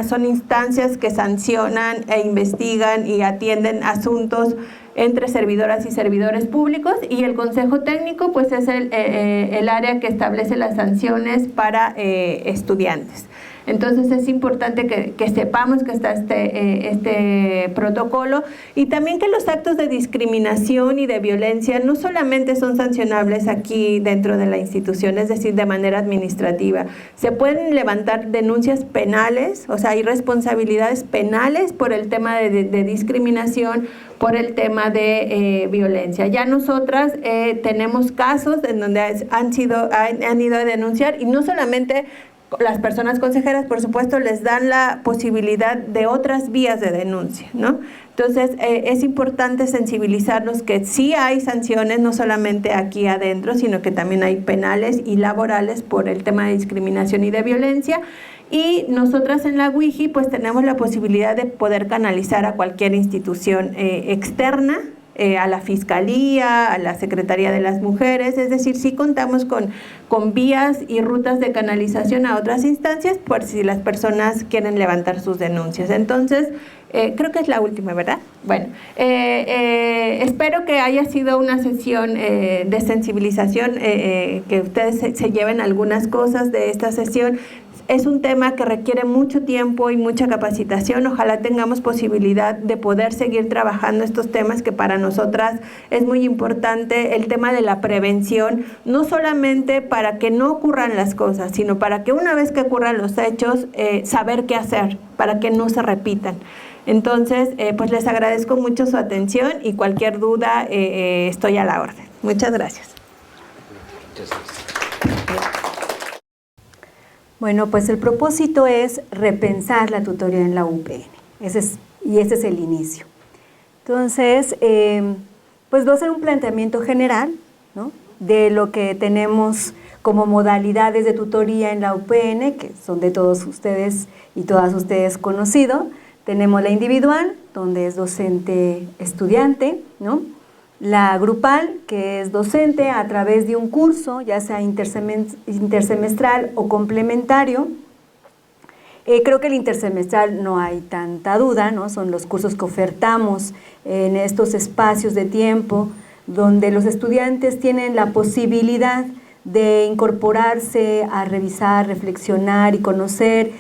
son instancias que sancionan e investigan y atienden asuntos entre servidoras y servidores públicos, y el consejo técnico pues es el área que establece las sanciones para estudiantes. Entonces es importante que sepamos que está este protocolo, y también que los actos de discriminación y de violencia no solamente son sancionables aquí dentro de la institución, es decir, de manera administrativa. Se pueden levantar denuncias penales, o sea, hay responsabilidades penales por el tema de discriminación, por el tema de violencia. Ya nosotras tenemos casos en donde han ido a denunciar, y no solamente las personas consejeras, por supuesto, les dan la posibilidad de otras vías de denuncia, ¿no? Entonces, es importante sensibilizarnos que sí hay sanciones, no solamente aquí adentro, sino que también hay penales y laborales por el tema de discriminación y de violencia. Y nosotras en la WIJI pues tenemos la posibilidad de poder canalizar a cualquier institución externa, a la Fiscalía, a la Secretaría de las Mujeres, es decir, sí contamos con vías y rutas de canalización a otras instancias por si las personas quieren levantar sus denuncias. Entonces, creo que es la última, ¿verdad? Bueno, espero que haya sido una sesión de sensibilización, que ustedes se lleven algunas cosas de esta sesión. Es un tema que requiere mucho tiempo y mucha capacitación. Ojalá tengamos posibilidad de poder seguir trabajando estos temas, que para nosotras es muy importante, el tema de la prevención, no solamente para que no ocurran las cosas, sino para que una vez que ocurran los hechos, saber qué hacer para que no se repitan. Entonces, pues les agradezco mucho su atención, y cualquier duda estoy a la orden. Muchas gracias. Muchas gracias. Bueno, pues el propósito es repensar la tutoría en la UPN, ese es el inicio. Entonces, pues voy a hacer un planteamiento general, ¿no?, de lo que tenemos como modalidades de tutoría en la UPN, que son de todos ustedes y todas ustedes conocido. Tenemos la individual, donde es docente-estudiante, ¿no?, la grupal, que es docente a través de un curso, ya sea intersemestral o complementario. Creo que el intersemestral no hay tanta duda, ¿no? Son los cursos que ofertamos en estos espacios de tiempo donde los estudiantes tienen la posibilidad de incorporarse a revisar, reflexionar y conocer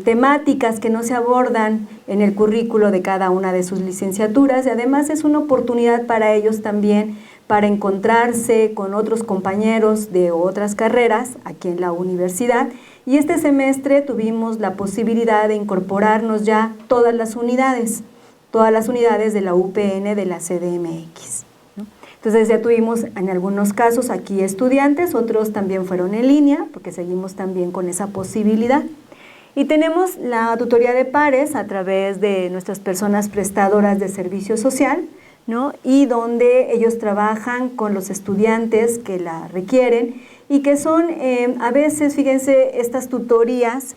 temáticas que no se abordan en el currículo de cada una de sus licenciaturas, y además es una oportunidad para ellos también para encontrarse con otros compañeros de otras carreras aquí en la universidad. Y este semestre tuvimos la posibilidad de incorporarnos ya todas las unidades de la UPN de la CDMX, ¿no? Entonces ya tuvimos en algunos casos aquí estudiantes, otros también fueron en línea, porque seguimos también con esa posibilidad. Y tenemos la tutoría de pares a través de nuestras personas prestadoras de servicio social, ¿no? Y donde ellos trabajan con los estudiantes que la requieren y que son a veces, fíjense, estas tutorías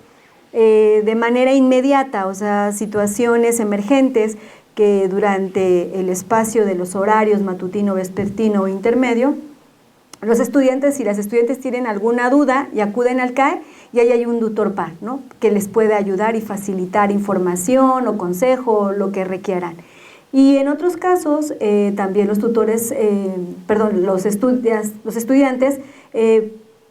de manera inmediata, o sea, situaciones emergentes que durante el espacio de los horarios matutino, vespertino o intermedio, los estudiantes y las estudiantes tienen alguna duda y acuden al CAE y ahí hay un tutor par, ¿no? Que les puede ayudar y facilitar información o consejo o lo que requieran. Y en otros casos también los tutores, los estudiantes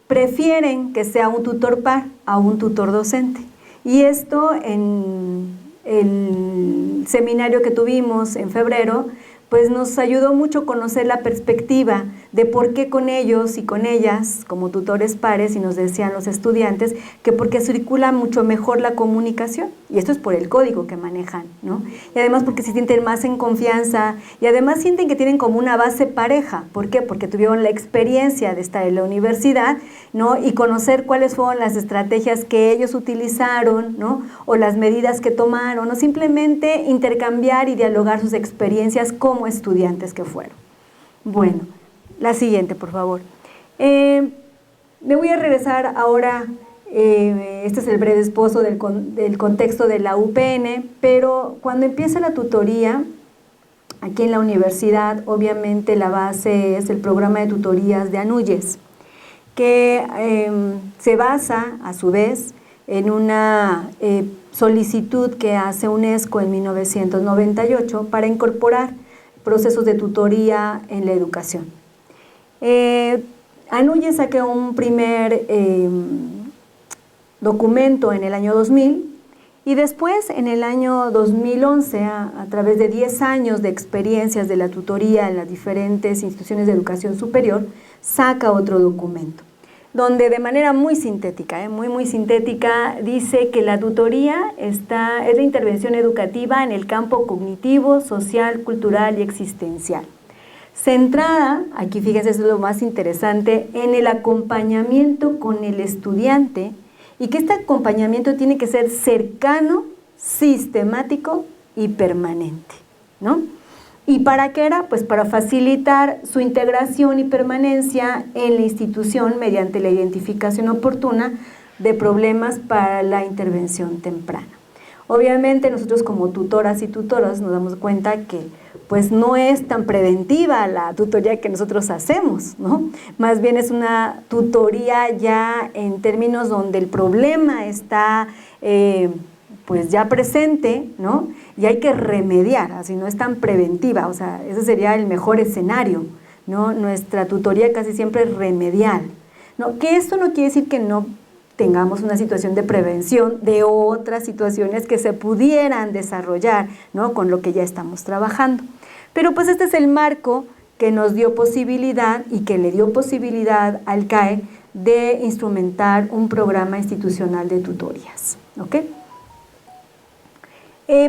prefieren que sea un tutor par a un tutor docente. Y esto en el seminario que tuvimos en febrero, pues nos ayudó mucho a conocer la perspectiva de por qué con ellos y con ellas, como tutores pares, y nos decían los estudiantes, que porque circula mucho mejor la comunicación, y esto es por el código que manejan, ¿no? Y además porque se sienten más en confianza, y además sienten que tienen como una base pareja. ¿Por qué? Porque tuvieron la experiencia de estar en la universidad, ¿no? Y conocer cuáles fueron las estrategias que ellos utilizaron, ¿no? O las medidas que tomaron, o simplemente intercambiar y dialogar sus experiencias como estudiantes que fueron. Bueno, la siguiente, por favor. Me voy a regresar ahora, este es el breve esbozo del contexto de la UPN, pero cuando empieza la tutoría, aquí en la universidad, obviamente la base es el programa de tutorías de ANUYES, que se basa, a su vez, en una solicitud que hace UNESCO en 1998 para incorporar procesos de tutoría en la educación. ANUYES sacó un primer documento en el año 2000 y después en el año 2011, a través de 10 años de experiencias de la tutoría en las diferentes instituciones de educación superior, saca otro documento, donde de manera muy sintética, muy sintética, dice que la tutoría es la intervención educativa en el campo cognitivo, social, cultural y existencial. Centrada, aquí fíjense, eso es lo más interesante, en el acompañamiento con el estudiante y que este acompañamiento tiene que ser cercano, sistemático y permanente, ¿no? ¿Y para qué era? Pues para facilitar su integración y permanencia en la institución mediante la identificación oportuna de problemas para la intervención temprana. Obviamente nosotros como tutoras y tutores nos damos cuenta que pues no es tan preventiva la tutoría que nosotros hacemos, ¿no? Más bien es una tutoría ya en términos donde el problema está pues ya presente, ¿no? Y hay que remediar, así no es tan preventiva, o sea, ese sería el mejor escenario, ¿no? Nuestra tutoría casi siempre es remedial, ¿no? Que esto no quiere decir que no tengamos una situación de prevención de otras situaciones que se pudieran desarrollar, ¿no? Con lo que ya estamos trabajando. Pero pues este es el marco que nos dio posibilidad y que le dio posibilidad al CAE de instrumentar un programa institucional de tutorías, ¿ok?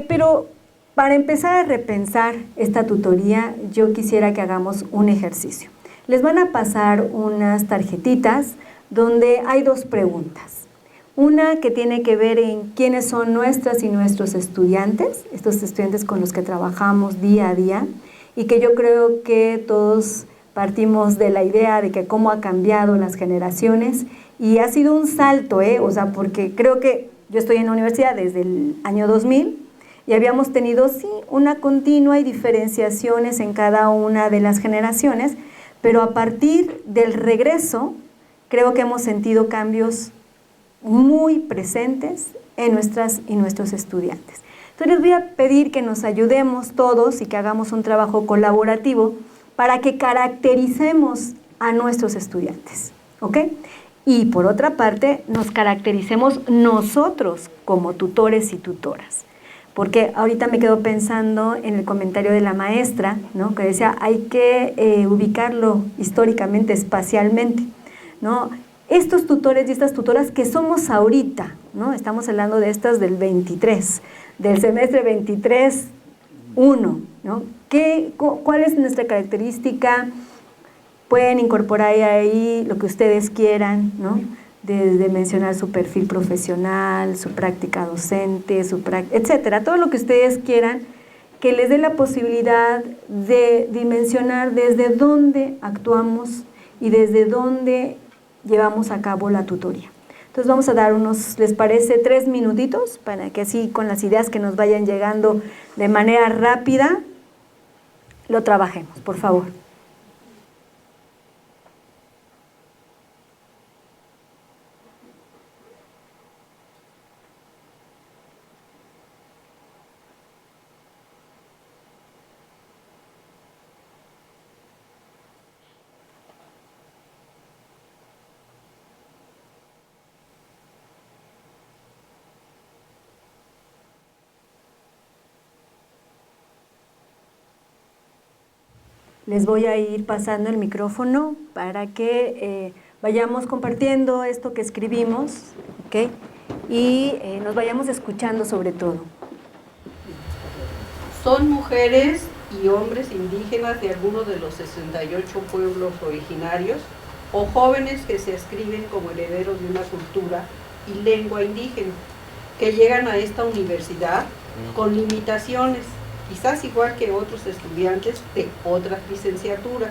Pero para empezar a repensar esta tutoría, yo quisiera que hagamos un ejercicio. Les van a pasar unas tarjetitas donde hay dos preguntas. Una que tiene que ver en quiénes son nuestras y nuestros estudiantes, estos estudiantes con los que trabajamos día a día, y que yo creo que todos partimos de la idea de que cómo ha cambiado las generaciones, y ha sido un salto, o sea, porque creo que yo estoy en la universidad desde el año 2000, y habíamos tenido, sí, una continua y diferenciaciones en cada una de las generaciones, pero a partir del regreso, creo que hemos sentido cambios muy presentes en nuestras y nuestros estudiantes. Entonces les voy a pedir que nos ayudemos todos y que hagamos un trabajo colaborativo para que caractericemos a nuestros estudiantes, ¿ok? Y por otra parte, nos caractericemos nosotros como tutores y tutoras. Porque ahorita me quedo pensando en el comentario de la maestra, ¿no? Que decía, hay que ubicarlo históricamente, espacialmente, ¿no? Estos tutores y estas tutoras que somos ahorita, ¿no? Estamos hablando de estas del 23, del semestre 23-1, ¿no? ¿Cuál es nuestra característica? Pueden incorporar ahí lo que ustedes quieran, ¿no? Desde mencionar su perfil profesional, su práctica docente, etcétera, todo lo que ustedes quieran, que les dé la posibilidad de dimensionar desde dónde actuamos y desde dónde llevamos a cabo la tutoría. Entonces vamos a dar unos, ¿les parece? 3 minutitos para que así con las ideas que nos vayan llegando de manera rápida lo trabajemos, por favor. Les voy a ir pasando el micrófono para que vayamos compartiendo esto que escribimos, ¿ok? Y nos vayamos escuchando sobre todo. Son mujeres y hombres indígenas de algunos de los 68 pueblos originarios o jóvenes que se ascriben como herederos de una cultura y lengua indígena, que llegan a esta universidad con limitaciones, quizás igual que otros estudiantes de otras licenciaturas,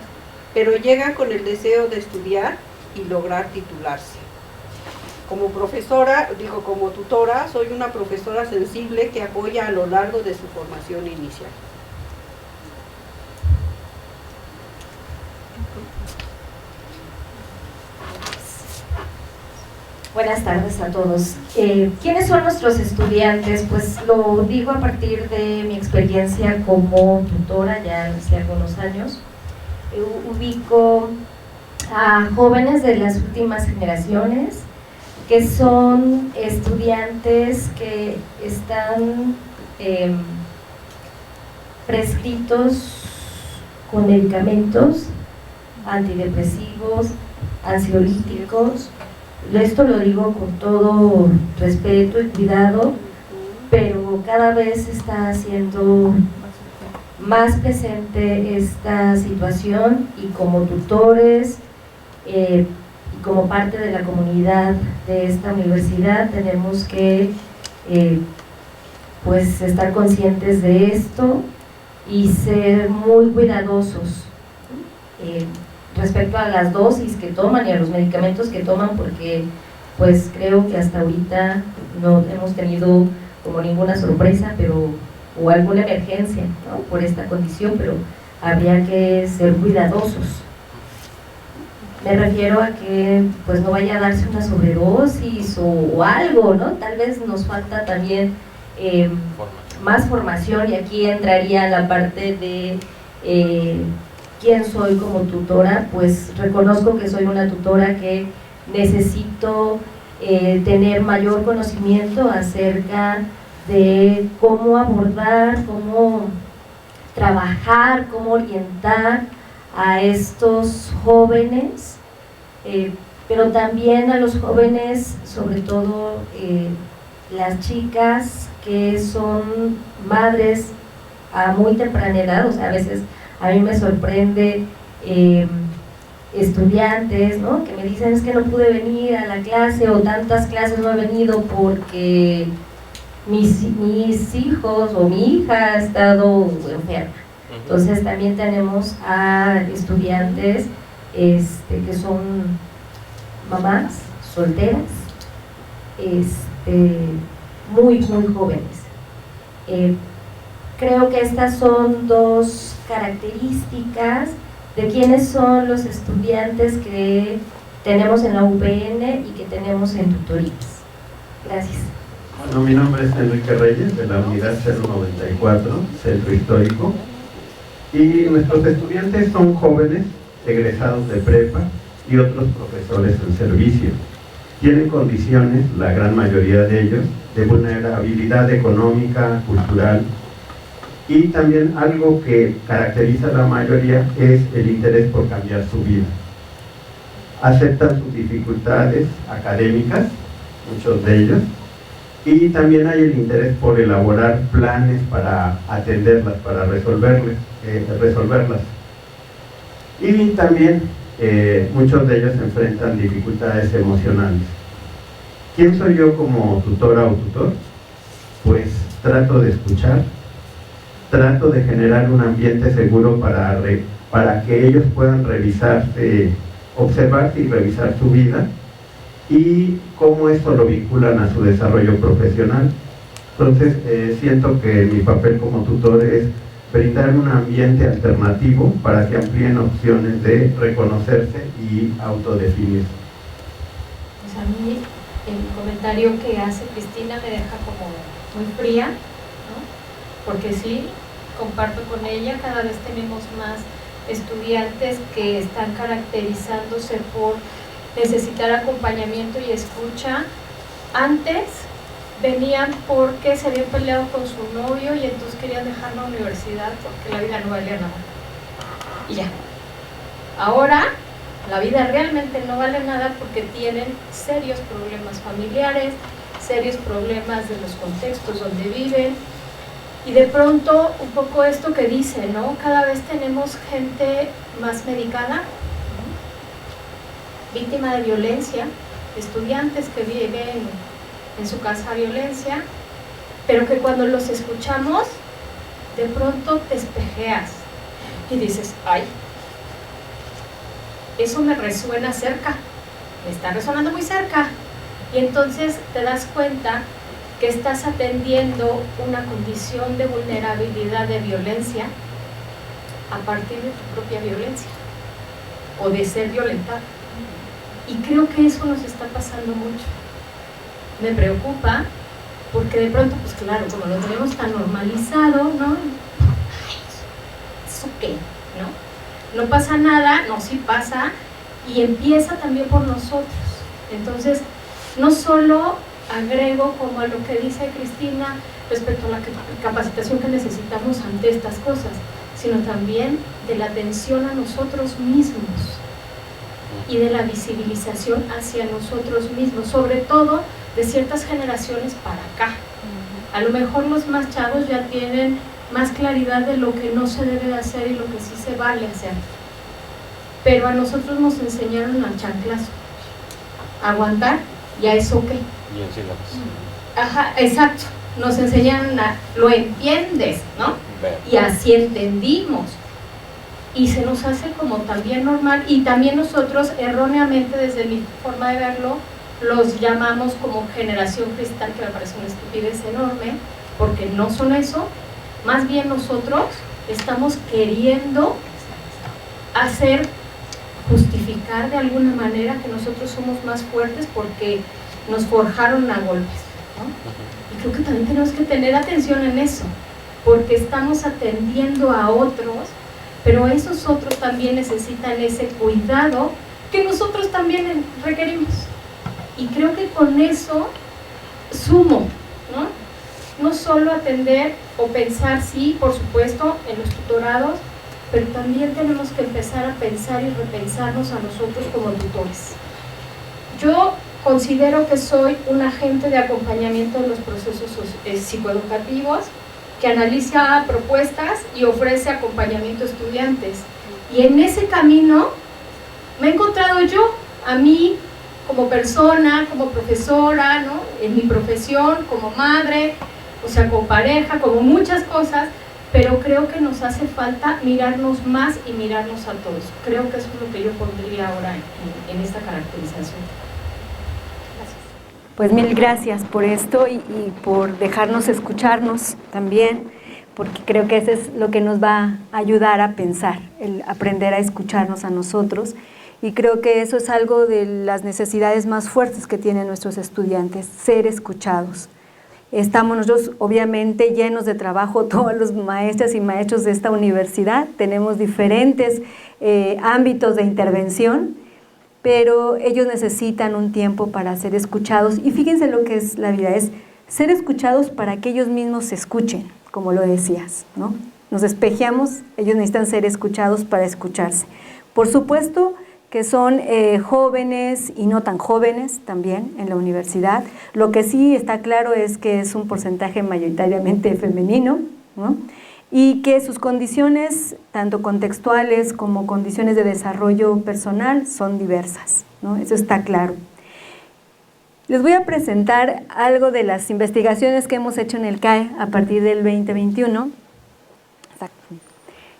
pero llegan con el deseo de estudiar y lograr titularse. Como profesora, como tutora, soy una profesora sensible que apoya a lo largo de su formación inicial. Buenas tardes a todos. ¿Quiénes son nuestros estudiantes? Pues lo digo a partir de mi experiencia como tutora ya hace algunos años. Ubico a jóvenes de las últimas generaciones que son estudiantes que están prescritos con medicamentos antidepresivos, ansiolíticos. Esto lo digo con todo respeto y cuidado, pero cada vez está siendo más presente esta situación y como tutores y como parte de la comunidad de esta universidad tenemos que pues estar conscientes de esto y ser muy cuidadosos respecto a las dosis que toman y a los medicamentos que toman, porque pues creo que hasta ahorita no hemos tenido como ninguna sorpresa o alguna emergencia, ¿no?, por esta condición, pero habría que ser cuidadosos. Me refiero a que pues no vaya a darse una sobredosis o algo, ¿no? Tal vez nos falta también más formación, y aquí entraría la parte de quién soy como tutora. Pues reconozco que soy una tutora que necesito tener mayor conocimiento acerca de cómo abordar, cómo trabajar, cómo orientar a estos jóvenes, pero también a los jóvenes, sobre todo las chicas que son madres a muy temprana edad. O sea, a veces a mí me sorprende estudiantes, ¿no?, que me dicen: es que no pude venir a la clase, o tantas clases no he venido porque mis hijos o mi hija ha estado enferma. Entonces también tenemos a estudiantes que son mamás solteras, muy jóvenes. Creo que estas son dos características de quiénes son los estudiantes que tenemos en la UPN y que tenemos en tutorías. Gracias. Bueno, mi nombre es Enrique Reyes, de la unidad 094, Centro Histórico, y nuestros estudiantes son jóvenes egresados de prepa y otros profesores en servicio. Tienen condiciones, la gran mayoría de ellos, de vulnerabilidad económica, cultural, y también algo que caracteriza a la mayoría es el interés por cambiar su vida. Aceptan sus dificultades académicas, muchos de ellos, y también hay el interés por elaborar planes para atenderlas, para resolverlas. Y también muchos de ellos enfrentan dificultades emocionales. ¿Quién soy yo como tutora o tutor? Pues trato de escuchar, trato de generar un ambiente seguro para que ellos puedan revisarse, observarse y revisar su vida y cómo esto lo vinculan a su desarrollo profesional. Entonces, siento que mi papel como tutor es brindar un ambiente alternativo para que amplíen opciones de reconocerse y autodefinirse. Pues a mí el comentario que hace Cristina me deja como muy fría, ¿no? Porque sí, comparto con ella, cada vez tenemos más estudiantes que están caracterizándose por necesitar acompañamiento y escucha. Antes venían porque se habían peleado con su novio y entonces querían dejar la universidad porque la vida no valía nada. Y ya. Ahora la vida realmente no vale nada porque tienen serios problemas familiares, serios problemas de los contextos donde viven. Y de pronto, un poco esto que dice, ¿no? Cada vez tenemos gente más medicada, ¿no? Víctima de violencia, estudiantes que viven en su casa violencia, pero que cuando los escuchamos, de pronto te espejeas y dices, ay, eso me resuena cerca, me está resonando muy cerca. Y entonces te das cuenta que estás atendiendo una condición de vulnerabilidad, de violencia, a partir de tu propia violencia, o de ser violentado. Y creo que eso nos está pasando mucho. Me preocupa, porque de pronto, pues claro, como lo tenemos tan normalizado, ¿no? Ay, ¿eso qué? ¿No? No pasa nada, no, sí pasa, y empieza también por nosotros. Entonces, no solo agrego como a lo que dice Cristina respecto a la capacitación que necesitamos ante estas cosas, sino también de la atención a nosotros mismos y de la visibilización hacia nosotros mismos, sobre todo de ciertas generaciones para acá. A lo mejor los más chavos ya tienen más claridad de lo que no se debe hacer y lo que sí se vale hacer, pero a nosotros nos enseñaron al chanclazo, a aguantar, y a eso qué. Y así la Ajá, exacto, nos enseñaron a, lo entiendes, ¿no? Y así entendimos. Y se nos hace como también normal, y también nosotros erróneamente, desde mi forma de verlo, los llamamos como generación cristal, que me parece una estupidez enorme, porque no son eso. Más bien nosotros estamos queriendo justificar de alguna manera que nosotros somos más fuertes porque nos forjaron a golpes, ¿no? Y creo que también tenemos que tener atención en eso, porque estamos atendiendo a otros, pero esos otros también necesitan ese cuidado que nosotros también requerimos. Y creo que con eso sumo, ¿no? No solo atender o pensar, sí, por supuesto, en los tutorados, pero también tenemos que empezar a pensar y repensarnos a nosotros como tutores. Yo considero que soy un agente de acompañamiento de los procesos psicoeducativos que analiza propuestas y ofrece acompañamiento a estudiantes. Y en ese camino me he encontrado yo, a mí, como persona, como profesora, ¿no? En mi profesión, como madre, o sea, como pareja, como muchas cosas, pero creo que nos hace falta mirarnos más y mirarnos a todos. Creo que eso es lo que yo pondría ahora en esta caracterización. Gracias. Pues mil gracias por esto y por dejarnos escucharnos también, porque creo que eso es lo que nos va a ayudar a pensar, el aprender a escucharnos a nosotros. Y creo que eso es algo de las necesidades más fuertes que tienen nuestros estudiantes, ser escuchados. Estamos nosotros obviamente llenos de trabajo, todos los maestras y maestros de esta universidad, tenemos diferentes ámbitos de intervención, pero ellos necesitan un tiempo para ser escuchados. Y fíjense lo que es la vida, es ser escuchados para que ellos mismos se escuchen, como lo decías, ¿no? Nos espejeamos, ellos necesitan ser escuchados para escucharse. Por supuesto que son jóvenes y no tan jóvenes también en la universidad. Lo que sí está claro es que es un porcentaje mayoritariamente femenino, ¿no? Y que sus condiciones, tanto contextuales como condiciones de desarrollo personal, son diversas, ¿no? Eso está claro. Les voy a presentar algo de las investigaciones que hemos hecho en el CAE a partir del 2021.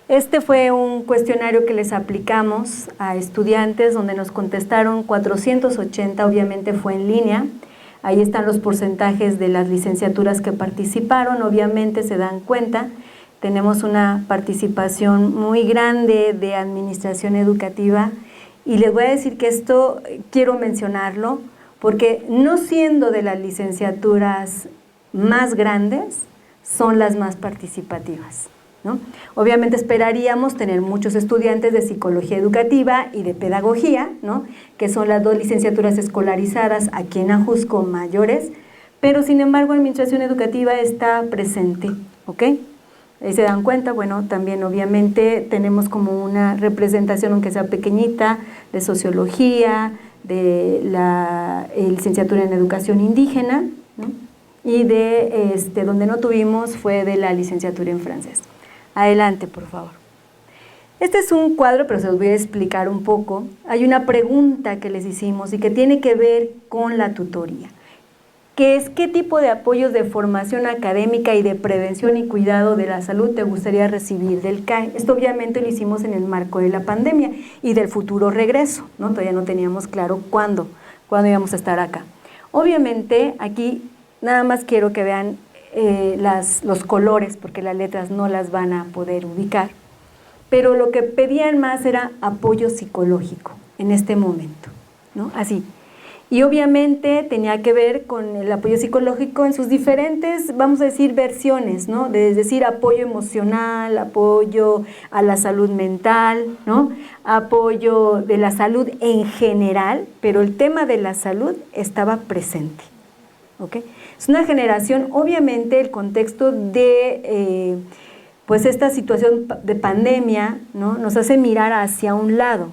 Este fue un cuestionario que les aplicamos a estudiantes donde nos contestaron 480, obviamente fue en línea. Ahí están los porcentajes de las licenciaturas que participaron, obviamente se dan cuenta. Tenemos una participación muy grande de administración educativa y les voy a decir que esto quiero mencionarlo porque no siendo de las licenciaturas más grandes, son las más participativas, ¿no? Obviamente esperaríamos tener muchos estudiantes de psicología educativa y de pedagogía, ¿no? Que son las dos licenciaturas escolarizadas aquí en Ajusco mayores, pero sin embargo administración educativa está presente, ¿ok? Ahí se dan cuenta, bueno, también obviamente tenemos como una representación, aunque sea pequeñita, de sociología, de la licenciatura en educación indígena, ¿no? Y de donde no tuvimos fue de la licenciatura en francés. Adelante, por favor. Este es un cuadro, pero se los voy a explicar un poco. Hay una pregunta que les hicimos y que tiene que ver con la tutoría, que es ¿qué tipo de apoyos de formación académica y de prevención y cuidado de la salud te gustaría recibir del CAE? Esto obviamente lo hicimos en el marco de la pandemia y del futuro regreso, ¿no? Todavía no teníamos claro cuándo íbamos a estar acá. Obviamente aquí nada más quiero que vean los colores, porque las letras no las van a poder ubicar, pero lo que pedían más era apoyo psicológico en este momento, ¿no? Así. Y obviamente tenía que ver con el apoyo psicológico en sus diferentes, vamos a decir, versiones, ¿no? Es decir, apoyo emocional, apoyo a la salud mental, ¿no? Apoyo de la salud en general, pero el tema de la salud estaba presente, ¿ok? Es una generación, obviamente el contexto de pues esta situación de pandemia, ¿no? Nos hace mirar hacia un lado.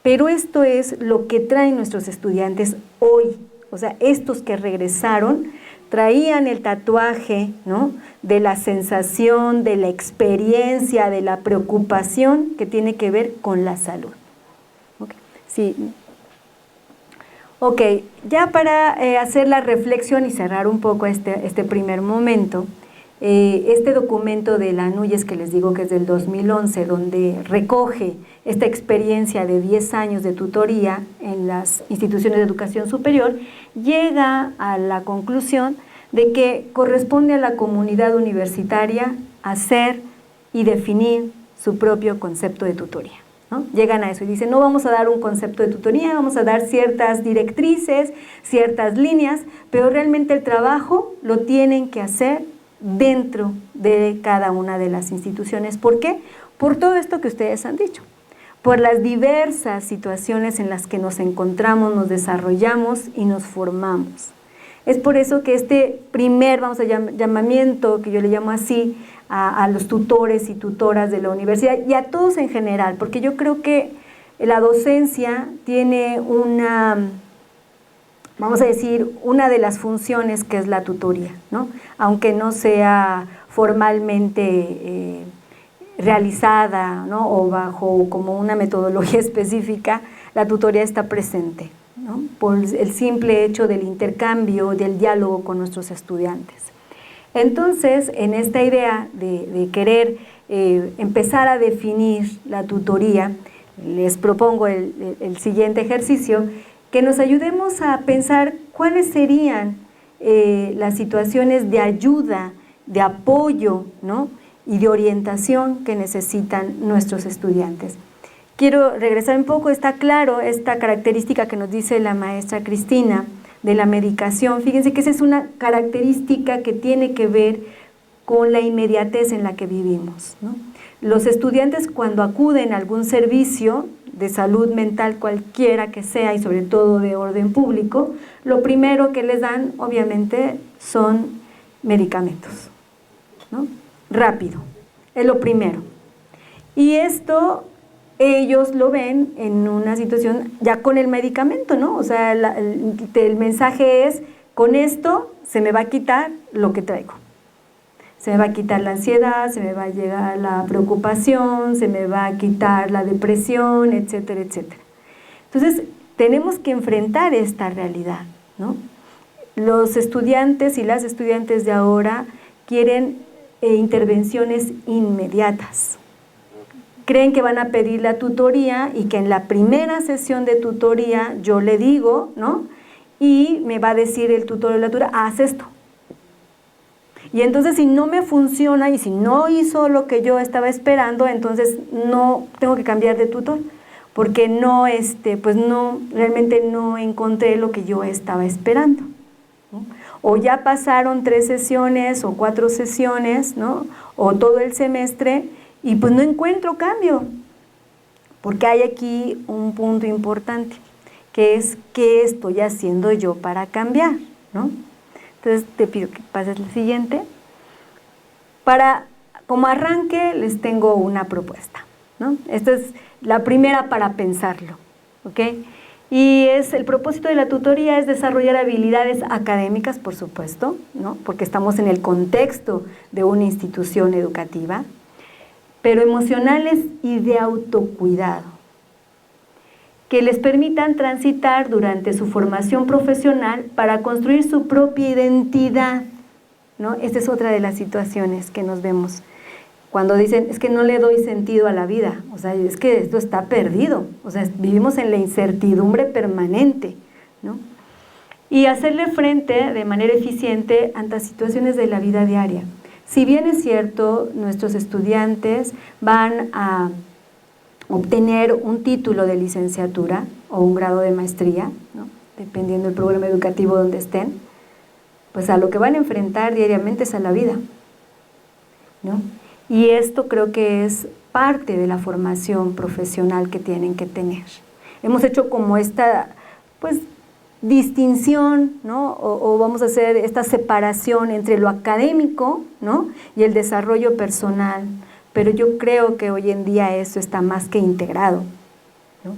Pero esto es lo que traen nuestros estudiantes hoy, o sea, estos que regresaron traían el tatuaje, ¿no? De la sensación, de la experiencia, de la preocupación que tiene que ver con la salud. Okay. Sí. Ok, ya para hacer la reflexión y cerrar un poco este primer momento, este documento de la NUYES que les digo que es del 2011, donde recoge esta experiencia de 10 años de tutoría en las instituciones de educación superior, llega a la conclusión de que corresponde a la comunidad universitaria hacer y definir su propio concepto de tutoría, ¿no? Llegan a eso y dicen, no vamos a dar un concepto de tutoría, vamos a dar ciertas directrices, ciertas líneas, pero realmente el trabajo lo tienen que hacer dentro de cada una de las instituciones. ¿Por qué? Por todo esto que ustedes han dicho, por las diversas situaciones en las que nos encontramos, nos desarrollamos y nos formamos. Es por eso que este primer, vamos a llamamiento, que yo le llamo así, a los tutores y tutoras de la universidad y a todos en general, porque yo creo que la docencia tiene una, vamos a decir, una de las funciones que es la tutoría, ¿no? Aunque no sea formalmente realizada, ¿no? O bajo como una metodología específica, la tutoría está presente, ¿no? Por el simple hecho del intercambio, del diálogo con nuestros estudiantes. Entonces, en esta idea de querer empezar a definir la tutoría, les propongo el siguiente ejercicio, que nos ayudemos a pensar cuáles serían las situaciones de ayuda, de apoyo, ¿no? Y de orientación que necesitan nuestros estudiantes. Quiero regresar un poco, está claro esta característica que nos dice la maestra Cristina de la medicación. Fíjense que esa es una característica que tiene que ver con la inmediatez en la que vivimos, ¿no? Los estudiantes cuando acuden a algún servicio de salud mental cualquiera que sea y sobre todo de orden público, lo primero que les dan obviamente son medicamentos, ¿no? Rápido, es lo primero. Y esto ellos lo ven en una situación ya con el medicamento, ¿no? O sea, el mensaje es, con esto se me va a quitar lo que traigo. Se me va a quitar la ansiedad, se me va a llegar la preocupación, se me va a quitar la depresión, etcétera, etcétera. Entonces, tenemos que enfrentar esta realidad, ¿no? Los estudiantes y las estudiantes de ahora quieren intervenciones inmediatas. Creen que van a pedir la tutoría y que en la primera sesión de tutoría yo le digo, ¿no? Y me va a decir el tutor o la tutora, haz esto. Y entonces si no me funciona y si no hizo lo que yo estaba esperando, entonces no tengo que cambiar de tutor, porque no, pues no, realmente no encontré lo que yo estaba esperando, ¿no? O ya pasaron 3 sesiones o 4 sesiones, ¿no? O todo el semestre y pues no encuentro cambio, porque hay aquí un punto importante, que es ¿qué estoy haciendo yo para cambiar?, ¿no? Entonces te pido que pases la siguiente. Como arranque les tengo una propuesta, ¿no? Esta es la primera para pensarlo, ¿ok? Y el propósito de la tutoría es desarrollar habilidades académicas, por supuesto, ¿no? Porque estamos en el contexto de una institución educativa, pero emocionales y de autocuidado, que les permitan transitar durante su formación profesional para construir su propia identidad, ¿no? Esta es otra de las situaciones que nos vemos cuando dicen, es que no le doy sentido a la vida, o sea, es que esto está perdido, o sea, vivimos en la incertidumbre permanente, ¿no? Y hacerle frente de manera eficiente ante situaciones de la vida diaria. Si bien es cierto, nuestros estudiantes van a obtener un título de licenciatura o un grado de maestría, ¿no? Dependiendo del programa educativo donde estén, pues a lo que van a enfrentar diariamente es a la vida, ¿no? Y esto creo que es parte de la formación profesional que tienen que tener. Hemos hecho como esta, pues, distinción, ¿no? O vamos a hacer esta separación entre lo académico, ¿no? Y el desarrollo personal. Pero yo creo que hoy en día eso está más que integrado, ¿no?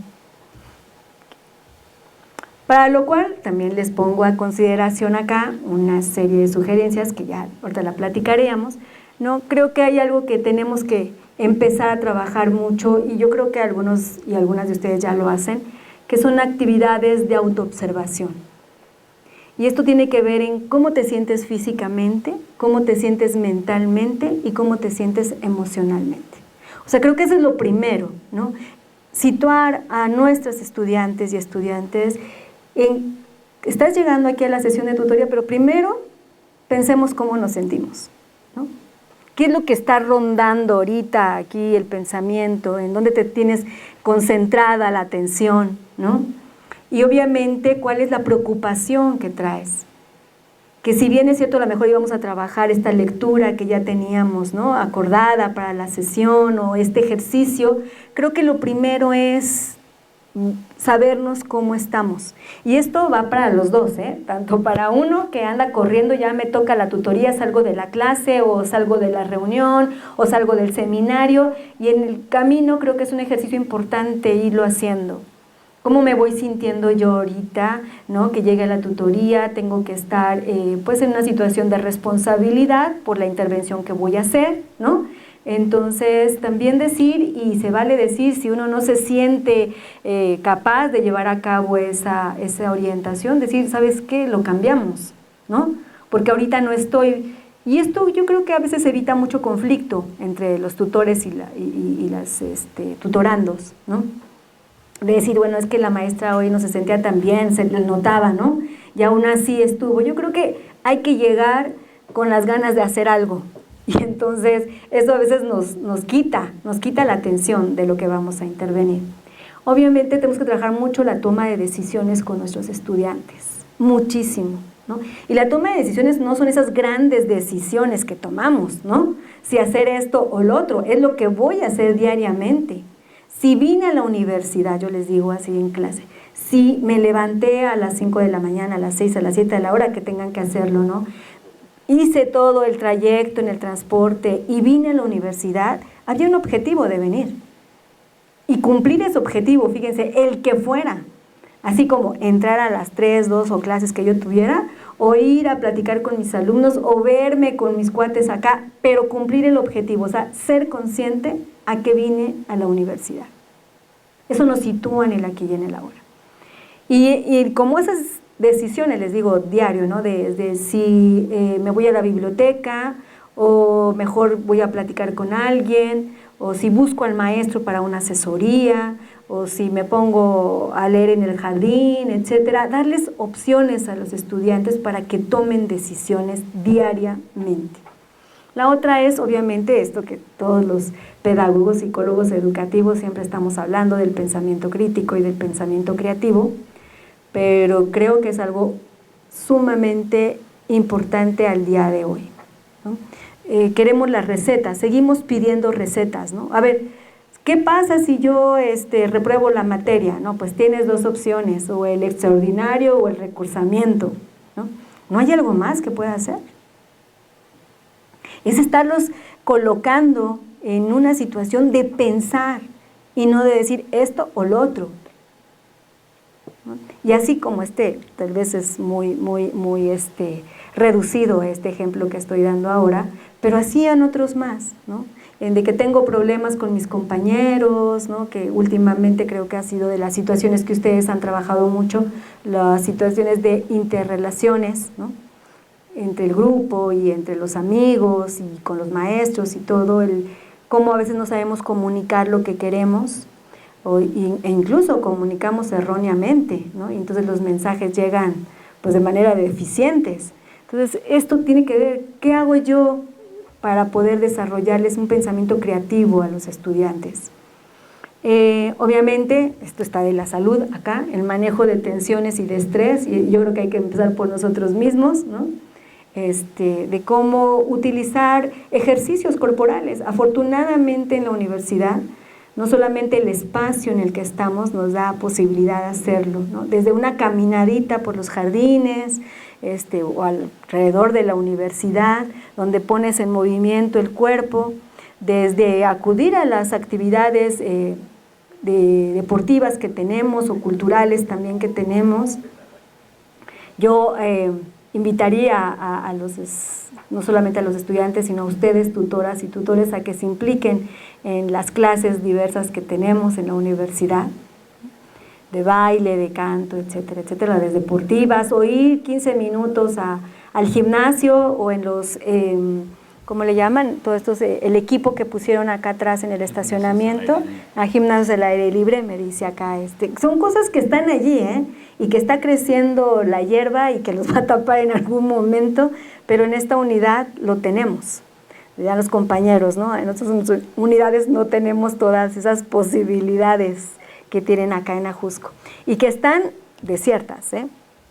Para lo cual también les pongo a consideración acá una serie de sugerencias que ya ahorita la platicaríamos, ¿no? Creo que hay algo que tenemos que empezar a trabajar mucho y yo creo que algunos y algunas de ustedes ya lo hacen, que son actividades de autoobservación. Y esto tiene que ver en cómo te sientes físicamente, cómo te sientes mentalmente y cómo te sientes emocionalmente. O sea, creo que eso es lo primero, ¿no? Situar a nuestras estudiantes y estudiantes estás llegando aquí a la sesión de tutoría, pero primero pensemos cómo nos sentimos, ¿no? ¿Qué es lo que está rondando ahorita aquí el pensamiento? ¿En dónde te tienes concentrada la atención, ¿no? Y obviamente, ¿cuál es la preocupación que traes? Que si bien es cierto, a lo mejor íbamos a trabajar esta lectura que ya teníamos, ¿no? Acordada para la sesión o este ejercicio, creo que lo primero es sabernos cómo estamos. Y esto va para los dos, tanto para uno que anda corriendo, ya me toca la tutoría, salgo de la clase o salgo de la reunión o salgo del seminario, y en el camino creo que es un ejercicio importante irlo haciendo. ¿Cómo me voy sintiendo yo ahorita, ¿no? Que llegue a la tutoría, tengo que estar pues en una situación de responsabilidad por la intervención que voy a hacer, ¿no? Entonces también decir, y se vale decir si uno no se siente capaz de llevar a cabo esa orientación, decir, ¿sabes qué? Lo cambiamos, ¿no? Porque ahorita no estoy. Y esto yo creo que a veces evita mucho conflicto entre los tutores y las tutorandos, ¿no? De decir, bueno, es que la maestra hoy no se sentía tan bien, se le notaba, ¿no? Y aún así estuvo. Yo creo que hay que llegar con las ganas de hacer algo. Y entonces eso a veces nos quita la atención de lo que vamos a intervenir. Obviamente tenemos que trabajar mucho la toma de decisiones con nuestros estudiantes, muchísimo, ¿no? Y la toma de decisiones no son esas grandes decisiones que tomamos, ¿no? Si hacer esto o lo otro, es lo que voy a hacer diariamente. Si vine a la universidad, yo les digo así en clase, si me levanté a las 5 de la mañana, a las 6, a las 7 de la hora que tengan que hacerlo, ¿no? Hice todo el trayecto en el transporte y vine a la universidad, había un objetivo de venir. y cumplir ese objetivo, fíjense, el que fuera, así como entrar a las 3, 2 o clases que yo tuviera, o ir a platicar con mis alumnos, o verme con mis cuates acá, pero cumplir el objetivo, o sea, ser consciente a qué vine a la universidad. Eso nos sitúa en el aquí y en el ahora. Y como esas decisiones, les digo, diario, ¿no? De si me voy a la biblioteca, o mejor voy a platicar con alguien, o si busco al maestro para una asesoría, o si me pongo a leer en el jardín, etcétera, darles opciones a los estudiantes para que tomen decisiones diariamente. La otra es, obviamente, esto que todos los pedagogos, psicólogos educativos siempre estamos hablando del pensamiento crítico y del pensamiento creativo, pero creo que es algo sumamente importante al día de hoy, ¿no? Queremos las recetas, seguimos pidiendo recetas, ¿no? A ver, ¿qué pasa si yo repruebo la materia? No, pues tienes dos opciones, o el extraordinario o el recursamiento, ¿no? ¿No hay algo más que pueda hacer? Es estarlos colocando en una situación de pensar y no de decir esto o lo otro, ¿no? Y así como tal vez es muy reducido este ejemplo que estoy dando ahora, pero hacían otros más, ¿no? De que tengo problemas con mis compañeros, ¿no? Que últimamente creo que ha sido de las situaciones que ustedes han trabajado mucho, las situaciones de interrelaciones, ¿no? Entre el grupo y entre los amigos y con los maestros y todo, cómo a veces no sabemos comunicar lo que queremos, e incluso comunicamos erróneamente, ¿no? Y entonces los mensajes llegan pues de manera deficientes. Entonces esto tiene que ver, ¿qué hago yo para poder desarrollarles un pensamiento creativo a los estudiantes? Obviamente, esto está de la salud acá, el manejo de tensiones y de estrés, y yo creo que hay que empezar por nosotros mismos, ¿no? De cómo utilizar ejercicios corporales. Afortunadamente en la universidad, no solamente el espacio en el que estamos nos da posibilidad de hacerlo, ¿no? Desde una caminadita por los jardines, o alrededor de la universidad, donde pones en movimiento el cuerpo, desde acudir a las actividades deportivas que tenemos o culturales también que tenemos. Yo invitaría no solamente a los estudiantes, sino a ustedes, tutoras y tutores, a que se impliquen en las clases diversas que tenemos en la universidad, de baile, de canto, etcétera, etcétera, las deportivas, o ir 15 minutos al gimnasio, o en los, ¿cómo le llaman? Todo esto, el equipo que pusieron acá atrás en el estacionamiento, a gimnasios del aire libre, me dice acá, son cosas que están allí, y que está creciendo la hierba y que los va a tapar en algún momento, pero en esta unidad lo tenemos. Ya los compañeros, ¿no? En otras unidades no tenemos todas esas posibilidades que tienen acá en Ajusco, y que están desiertas,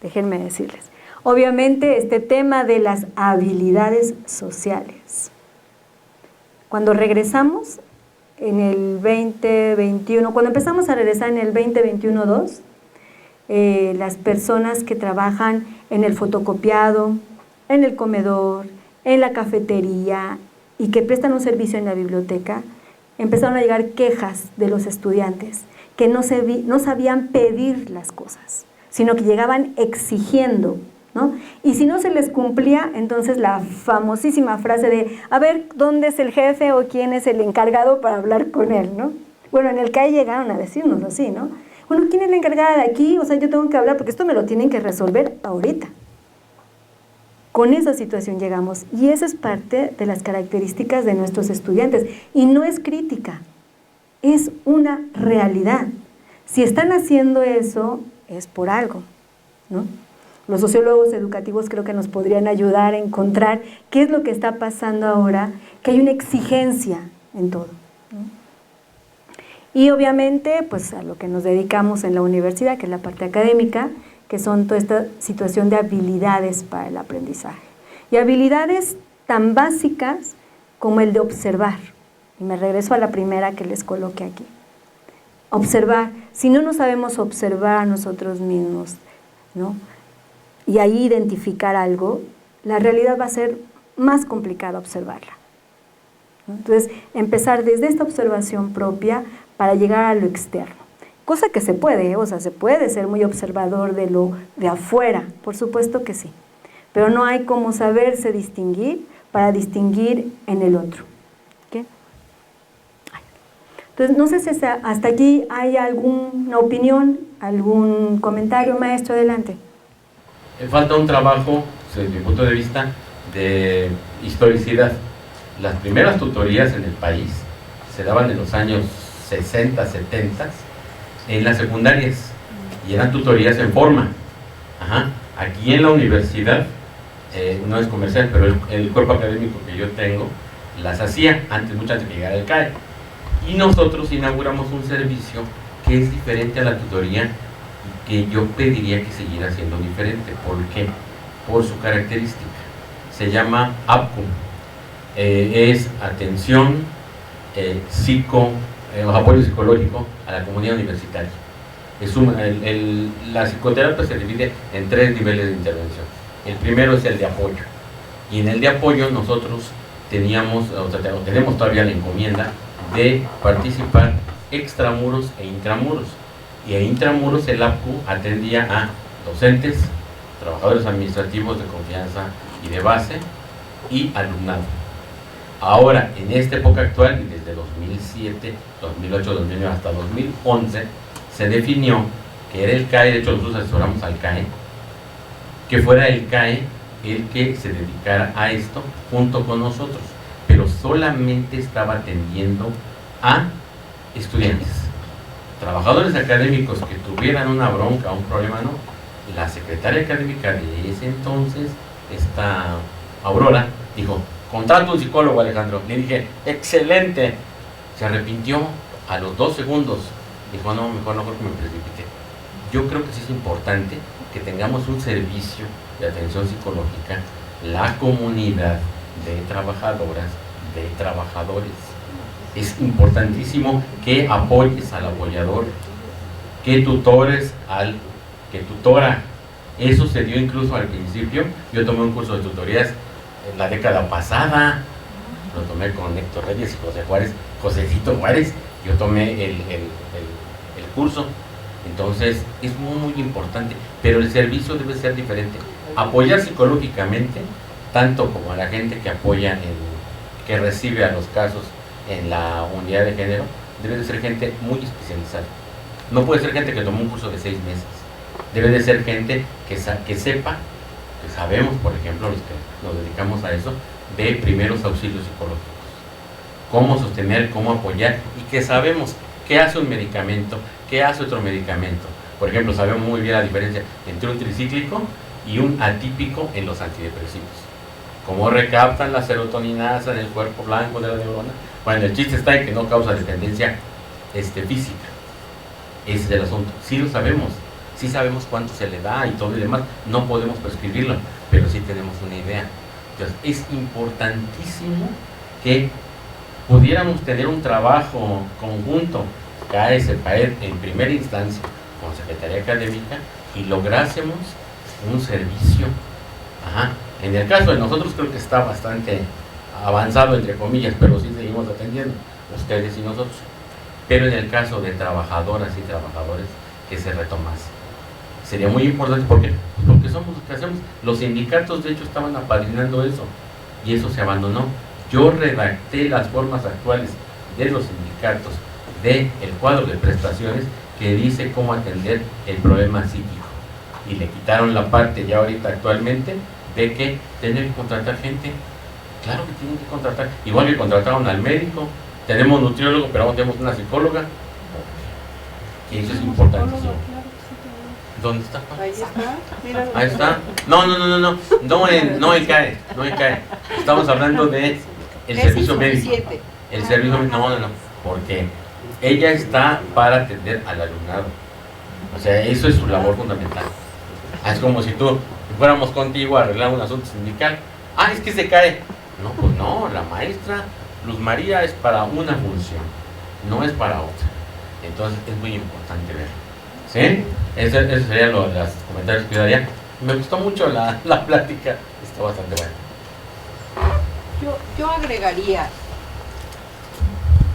déjenme decirles. Obviamente este tema de las habilidades sociales. Cuando regresamos en el 2021, cuando empezamos a regresar en el 2021-2, las personas que trabajan en el fotocopiado, en el comedor, en la cafetería y que prestan un servicio en la biblioteca, empezaron a llegar quejas de los estudiantes que no sabían pedir las cosas, sino que llegaban exigiendo, ¿no? Y si no se les cumplía, entonces la famosísima frase de, a ver, ¿dónde es el jefe o quién es el encargado para hablar con él, ¿no? Bueno, en el CAE llegaron a decirnos así, ¿no? Bueno, ¿quién es la encargada de aquí? O sea, yo tengo que hablar porque esto me lo tienen que resolver ahorita. Con esa situación llegamos, y esa es parte de las características de nuestros estudiantes, y no es crítica, es una realidad. Si están haciendo eso, es por algo, ¿no? Los sociólogos educativos creo que nos podrían ayudar a encontrar qué es lo que está pasando ahora, que hay una exigencia en todo, ¿no? Y obviamente, pues a lo que nos dedicamos en la universidad, que es la parte académica, que son toda esta situación de habilidades para el aprendizaje. Y habilidades tan básicas como el de observar. Y me regreso a la primera que les coloqué aquí. Observar. Si no nos sabemos observar a nosotros mismos, ¿no? Y ahí identificar algo, la realidad va a ser más complicada observarla, ¿no? Entonces, empezar desde esta observación propia para llegar a lo externo. Cosa que se puede, o sea, se puede ser muy observador de lo de afuera, por supuesto que sí. Pero no hay como saberse distinguir para distinguir en el otro. ¿Qué? Entonces, no sé si hasta aquí hay alguna opinión, algún comentario, maestro, adelante. Falta un trabajo, desde mi punto de vista, de historicidad. Las primeras tutorías en el país se daban en los años 60, 70 en las secundarias y eran tutorías en forma. Aquí en la universidad, no es comercial, pero el cuerpo académico que yo tengo las hacía mucho antes de llegar al CAE. Y nosotros inauguramos un servicio que es diferente a la tutoría y que yo pediría que siguiera siendo diferente. ¿Por qué? Por su característica. Se llama APCUM. Es atención, apoyo psicológico a la comunidad universitaria. La psicoterapia se divide en 3 niveles de intervención. El primero es el de apoyo. Y en el de apoyo nosotros tenemos todavía la encomienda de participar extramuros e intramuros. Y en intramuros el APCU atendía a docentes, trabajadores administrativos de confianza y de base y alumnado. Ahora, en esta época actual, y desde 2007, 2008, 2009 hasta 2011, se definió que era el CAE, de hecho nosotros asesoramos al CAE, que fuera el CAE el que se dedicara a esto junto con nosotros, pero solamente estaba atendiendo a estudiantes. Trabajadores académicos que tuvieran una bronca, un problema, no. La secretaria académica de ese entonces, esta Aurora, dijo: contrato un psicólogo, Alejandro. Le dije: excelente. Se arrepintió a los 2 segundos. Dijo: no, mejor no, porque me precipité. Yo creo que sí es importante que tengamos un servicio de atención psicológica, la comunidad de trabajadoras, de trabajadores. Es importantísimo que apoyes al apoyador, que tutores al que tutora. Eso se dio incluso al principio. Yo tomé un curso de tutorías en la década pasada, lo tomé con Héctor Reyes y José Juárez, Josecito Juárez. Yo tomé el curso. Entonces es muy importante, pero el servicio debe ser diferente. Apoyar psicológicamente, tanto como a la gente que apoya, que recibe a los casos en la unidad de género, debe de ser gente muy especializada. No puede ser gente que tomó un curso de 6 meses. Debe de ser gente que sepa, que sabemos, por ejemplo, los que nos dedicamos a eso, de primeros auxilios psicológicos. Cómo sostener, cómo apoyar, y que sabemos qué hace un medicamento, qué hace otro medicamento. Por ejemplo, sabemos muy bien la diferencia entre un tricíclico y un atípico en los antidepresivos. Cómo recaptan la serotoninasa en el cuerpo blanco de la neurona. Bueno, el chiste está en que no causa dependencia física. Ese es el asunto. Sí lo sabemos, sí sabemos cuánto se le da y todo y demás. No podemos prescribirlo, pero sí tenemos una idea. Entonces, es importantísimo que pudiéramos tener un trabajo conjunto, CAE, CEPAED, en primera instancia, con Secretaría Académica, y lográsemos un servicio. En el caso de nosotros creo que está bastante avanzado, entre comillas, pero sí seguimos atendiendo, ustedes y nosotros. Pero en el caso de trabajadoras y trabajadores, que se retomase. Sería muy importante porque somos lo que hacemos. Los sindicatos, de hecho, estaban apadrinando eso, y eso se abandonó. Yo redacté las formas actuales de los sindicatos del cuadro de prestaciones que dice cómo atender el problema psíquico. Y le quitaron la parte ya ahorita actualmente de que tienen que contratar gente. Claro que tienen que contratar. Igual que contrataron al médico. Tenemos nutriólogo, pero ahora tenemos una psicóloga. Y eso es importantísimo. ¿Dónde está? Ahí está. Míralo. Ahí está. No el CAE. No el CAE. Estamos hablando de el servicio médico. El servicio médico. No. Porque ella está para atender al alumnado. O sea, eso es su labor fundamental. Es como si tú fuéramos contigo a arreglar un asunto sindical. Es que se cae. No, pues no, la maestra Luz María es para una función, no es para otra. Entonces es muy importante verlo. ¿Sí? Eso serían los comentarios que yo daría. Me gustó mucho la plática, está bastante buena. Yo agregaría,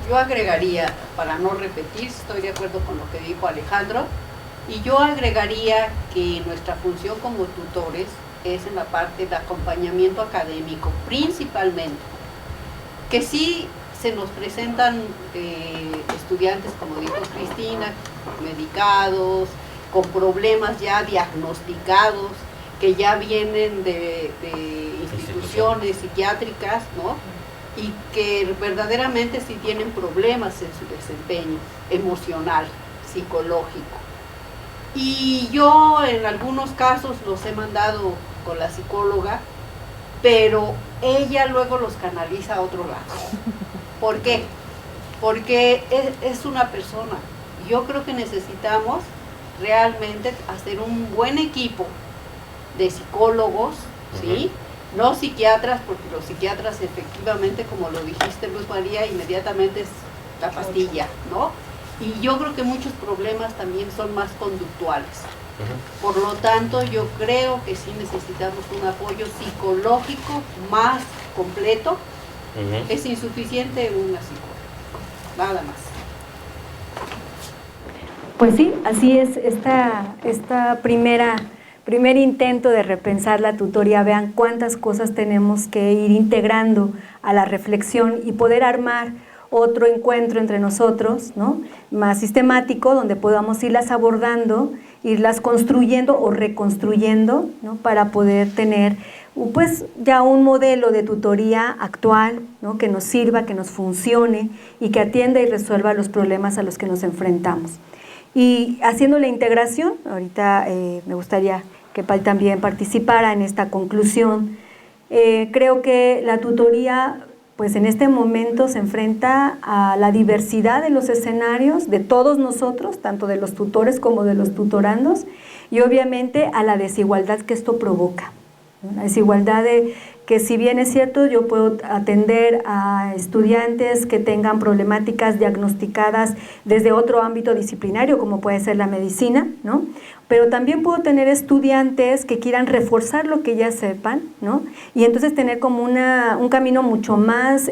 yo agregaría, para no repetir, estoy de acuerdo con lo que dijo Alejandro, y yo agregaría que nuestra función como tutores es en la parte de acompañamiento académico, principalmente, que sí se nos presentan estudiantes, como dijo Cristina, medicados, con problemas ya diagnosticados, que ya vienen de instituciones psiquiátricas, ¿no? Y que verdaderamente sí tienen problemas en su desempeño emocional, psicológico. Y yo en algunos casos los he mandado con la psicóloga, pero ella luego los canaliza a otro lado. ¿Por qué? Porque es una persona. Yo creo que necesitamos realmente hacer un buen equipo de psicólogos, ¿sí? No psiquiatras, porque los psiquiatras efectivamente, como lo dijiste Luz María, inmediatamente es la pastilla, ¿no? Y yo creo que muchos problemas también son más conductuales. Por lo tanto, yo creo que sí necesitamos un apoyo psicológico más completo. Es insuficiente una psicóloga, nada más. Pues sí, así es, esta primer intento de repensar la tutoría, vean cuántas cosas tenemos que ir integrando a la reflexión y poder armar otro encuentro entre nosotros, ¿no? Más sistemático, donde podamos irlas abordando, irlas construyendo o reconstruyendo, ¿no? Para poder tener pues ya un modelo de tutoría actual, ¿no? Que nos sirva, que nos funcione y que atienda y resuelva los problemas a los que nos enfrentamos. Y haciendo la integración, ahorita me gustaría que Pal también participara en esta conclusión. Creo que la tutoría, pues en este momento se enfrenta a la diversidad de los escenarios de todos nosotros, tanto de los tutores como de los tutorandos, y obviamente a la desigualdad que esto provoca. La desigualdad de que, si bien es cierto, yo puedo atender a estudiantes que tengan problemáticas diagnosticadas desde otro ámbito disciplinario, como puede ser la medicina, ¿no? Pero también puedo tener estudiantes que quieran reforzar lo que ya sepan, ¿no? Y entonces tener como un camino mucho más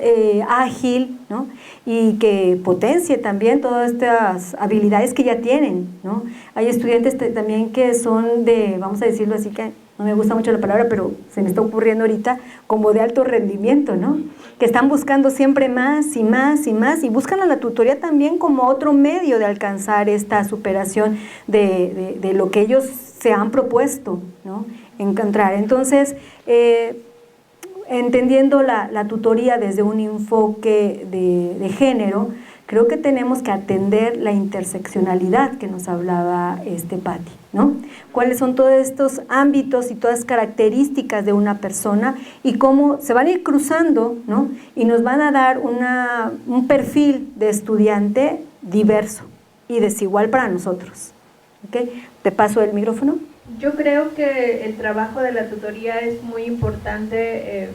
ágil, ¿no? Y que potencie también todas estas habilidades que ya tienen, ¿no? Hay estudiantes también que son de, vamos a decirlo así, que no me gusta mucho la palabra, pero se me está ocurriendo ahorita, como de alto rendimiento, ¿no? Que están buscando siempre más y más y más, y buscan a la tutoría también como otro medio de alcanzar esta superación de lo que ellos se han propuesto, ¿no? Encontrar. Entonces, entendiendo la tutoría desde un enfoque de género, creo que tenemos que atender la interseccionalidad que nos hablaba Patti, ¿no? Cuáles son todos estos ámbitos y todas las características de una persona y cómo se van a ir cruzando, ¿no? Y nos van a dar un perfil de estudiante diverso y desigual para nosotros. ¿Okay? ¿Te paso el micrófono? Yo creo que el trabajo de la tutoría es muy importante,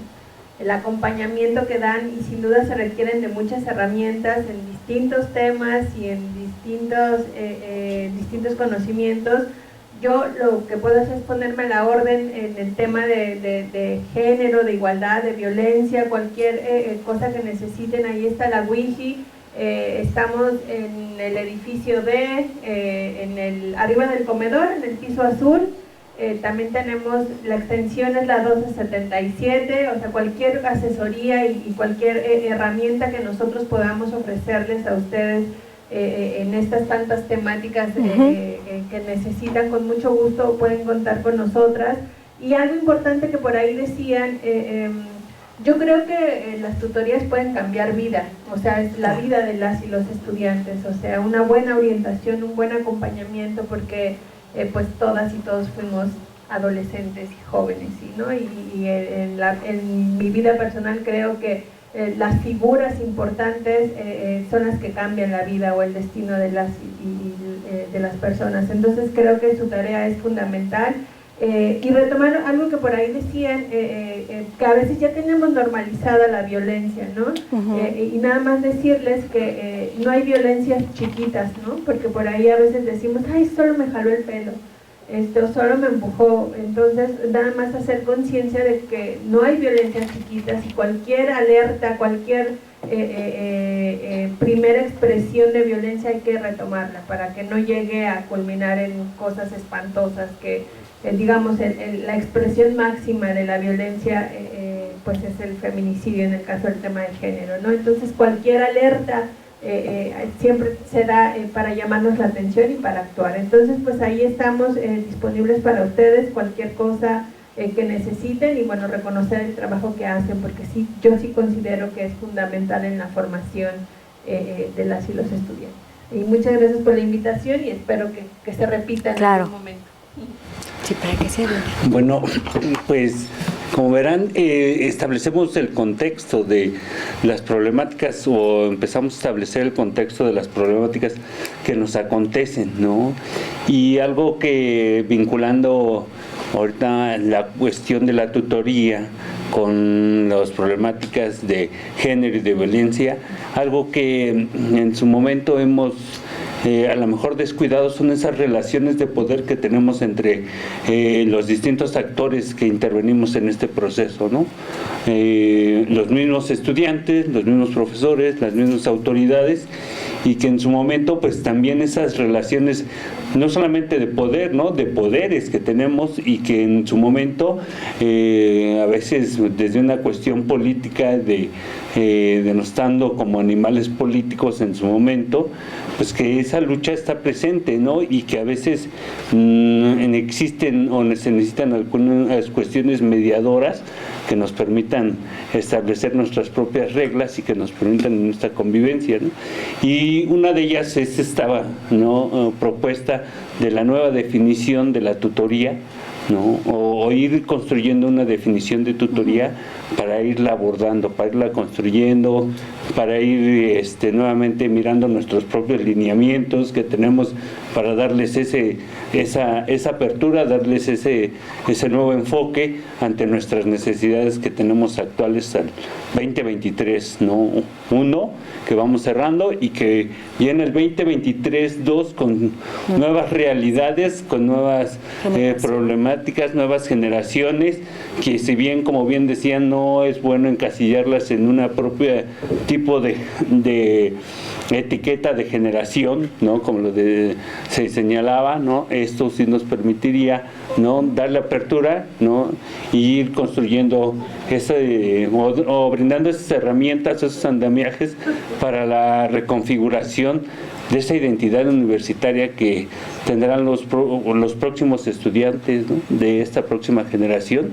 el acompañamiento que dan, y sin duda se requieren de muchas herramientas en distintos temas y en distintos conocimientos. Yo lo que puedo hacer es ponerme a la orden en el tema de género, de igualdad, de violencia, cualquier cosa que necesiten. Ahí está la Wi-Fi. Estamos en el edificio D, arriba del comedor, en el piso azul. También tenemos, la extensión es la 1277, o sea, cualquier asesoría y cualquier herramienta que nosotros podamos ofrecerles a ustedes en estas tantas temáticas que necesitan, con mucho gusto pueden contar con nosotras. Y algo importante que por ahí decían, yo creo que las tutorías pueden cambiar vida, o sea, es la vida de las y los estudiantes, o sea, una buena orientación, un buen acompañamiento, porque pues todas y todos fuimos adolescentes y jóvenes, ¿no? Y en mi vida personal creo que las figuras importantes son las que cambian la vida o el destino de las personas. Entonces creo que su tarea es fundamental. Y retomar algo que por ahí decían, que a veces ya tenemos normalizada la violencia, ¿no? Y nada más decirles que no hay violencias chiquitas, ¿no? Porque por ahí a veces decimos, ay, solo me jaló el pelo. o solo me empujó. Entonces, nada más hacer conciencia de que no hay violencias chiquitas y cualquier alerta, cualquier primera expresión de violencia hay que retomarla para que no llegue a culminar en cosas espantosas que, digamos, la expresión máxima de la violencia pues es el feminicidio en el caso del tema de género, ¿no? Entonces, cualquier alerta siempre se da para llamarnos la atención y para actuar. Entonces, pues ahí estamos disponibles para ustedes, cualquier cosa que necesiten, y bueno, reconocer el trabajo que hacen, porque sí, yo sí considero que es fundamental en la formación de las y los estudiantes. Y muchas gracias por la invitación y espero que se repita en algún momento. Sí, para que se vea. Bueno, pues como verán, establecemos el contexto de las problemáticas, o empezamos a establecer el contexto de las problemáticas que nos acontecen, ¿no? Y algo que, vinculando ahorita la cuestión de la tutoría con las problemáticas de género y de violencia, algo que en su momento hemos a lo mejor descuidado son esas relaciones de poder que tenemos entre los distintos actores que intervenimos en este proceso, ¿no? Los mismos estudiantes, los mismos profesores, las mismas autoridades, y que en su momento pues también esas relaciones no solamente de poder, ¿no?, de poderes que tenemos, y que en su momento a veces desde una cuestión política denostando como animales políticos en su momento, pues que esa lucha está presente, ¿no? Y que a veces existen o se necesitan algunas cuestiones mediadoras que nos permitan establecer nuestras propias reglas y que nos permitan nuestra convivencia, ¿no? Y una de ellas es esta, ¿no?, propuesta de la nueva definición de la tutoría, ¿no? O ir construyendo una definición de tutoría para irla abordando, para irla construyendo, para ir nuevamente mirando nuestros propios lineamientos que tenemos para darles esa apertura, darles ese nuevo enfoque ante nuestras necesidades que tenemos actuales al 2023, ¿no? Uno, que vamos cerrando, y que viene el 2023, dos, con nuevas realidades, con nuevas problemáticas, nuevas generaciones, que si bien, como bien decían, no es bueno encasillarlas en una propia tipo de etiqueta de generación, ¿no?, como se señalaba, ¿no? Esto sí nos permitiría, ¿no?, darle apertura, ¿no?, y ir construyendo o brindando esas herramientas, esos andamiajes para la reconfiguración de esa identidad universitaria que tendrán los próximos estudiantes, ¿no?, de esta próxima generación.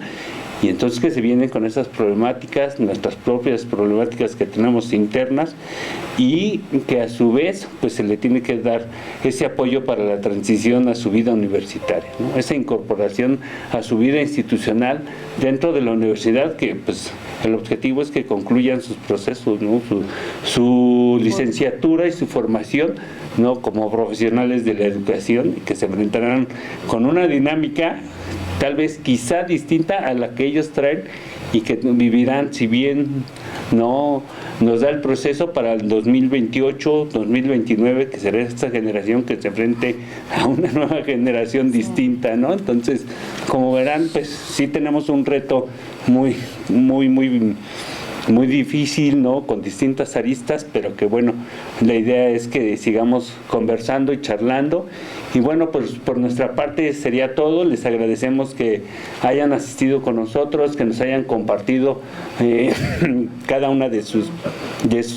Y entonces que se vienen con esas problemáticas, nuestras propias problemáticas que tenemos internas, y que a su vez pues se le tiene que dar ese apoyo para la transición a su vida universitaria, ¿no?, esa incorporación a su vida institucional dentro de la universidad, que pues el objetivo es que concluyan sus procesos, ¿no?, su licenciatura y su formación, ¿no?, como profesionales de la educación, y que se enfrentarán con una dinámica tal vez quizá distinta a la que ellos traen, y que vivirán, si bien no nos da el proceso para el 2028, 2029, que será esta generación que se enfrente a una nueva generación distinta, ¿no? Entonces, como verán, pues sí tenemos un reto muy difícil, ¿no?, con distintas aristas, pero que bueno, la idea es que sigamos conversando y charlando. Y bueno, pues por nuestra parte sería todo. Les agradecemos que hayan asistido con nosotros, que nos hayan compartido cada una de sus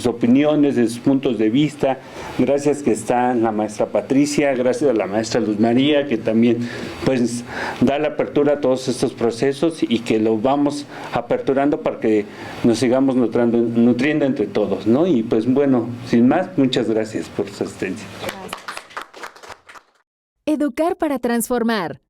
opiniones, de sus puntos de vista. Gracias que está la maestra Patricia, gracias a la maestra Luz María, que también pues da la apertura a todos estos procesos, y que lo vamos aperturando para que nos sigamos nutriendo entre todos, ¿no? Y pues bueno, sin más, muchas gracias por su asistencia. Educar para transformar.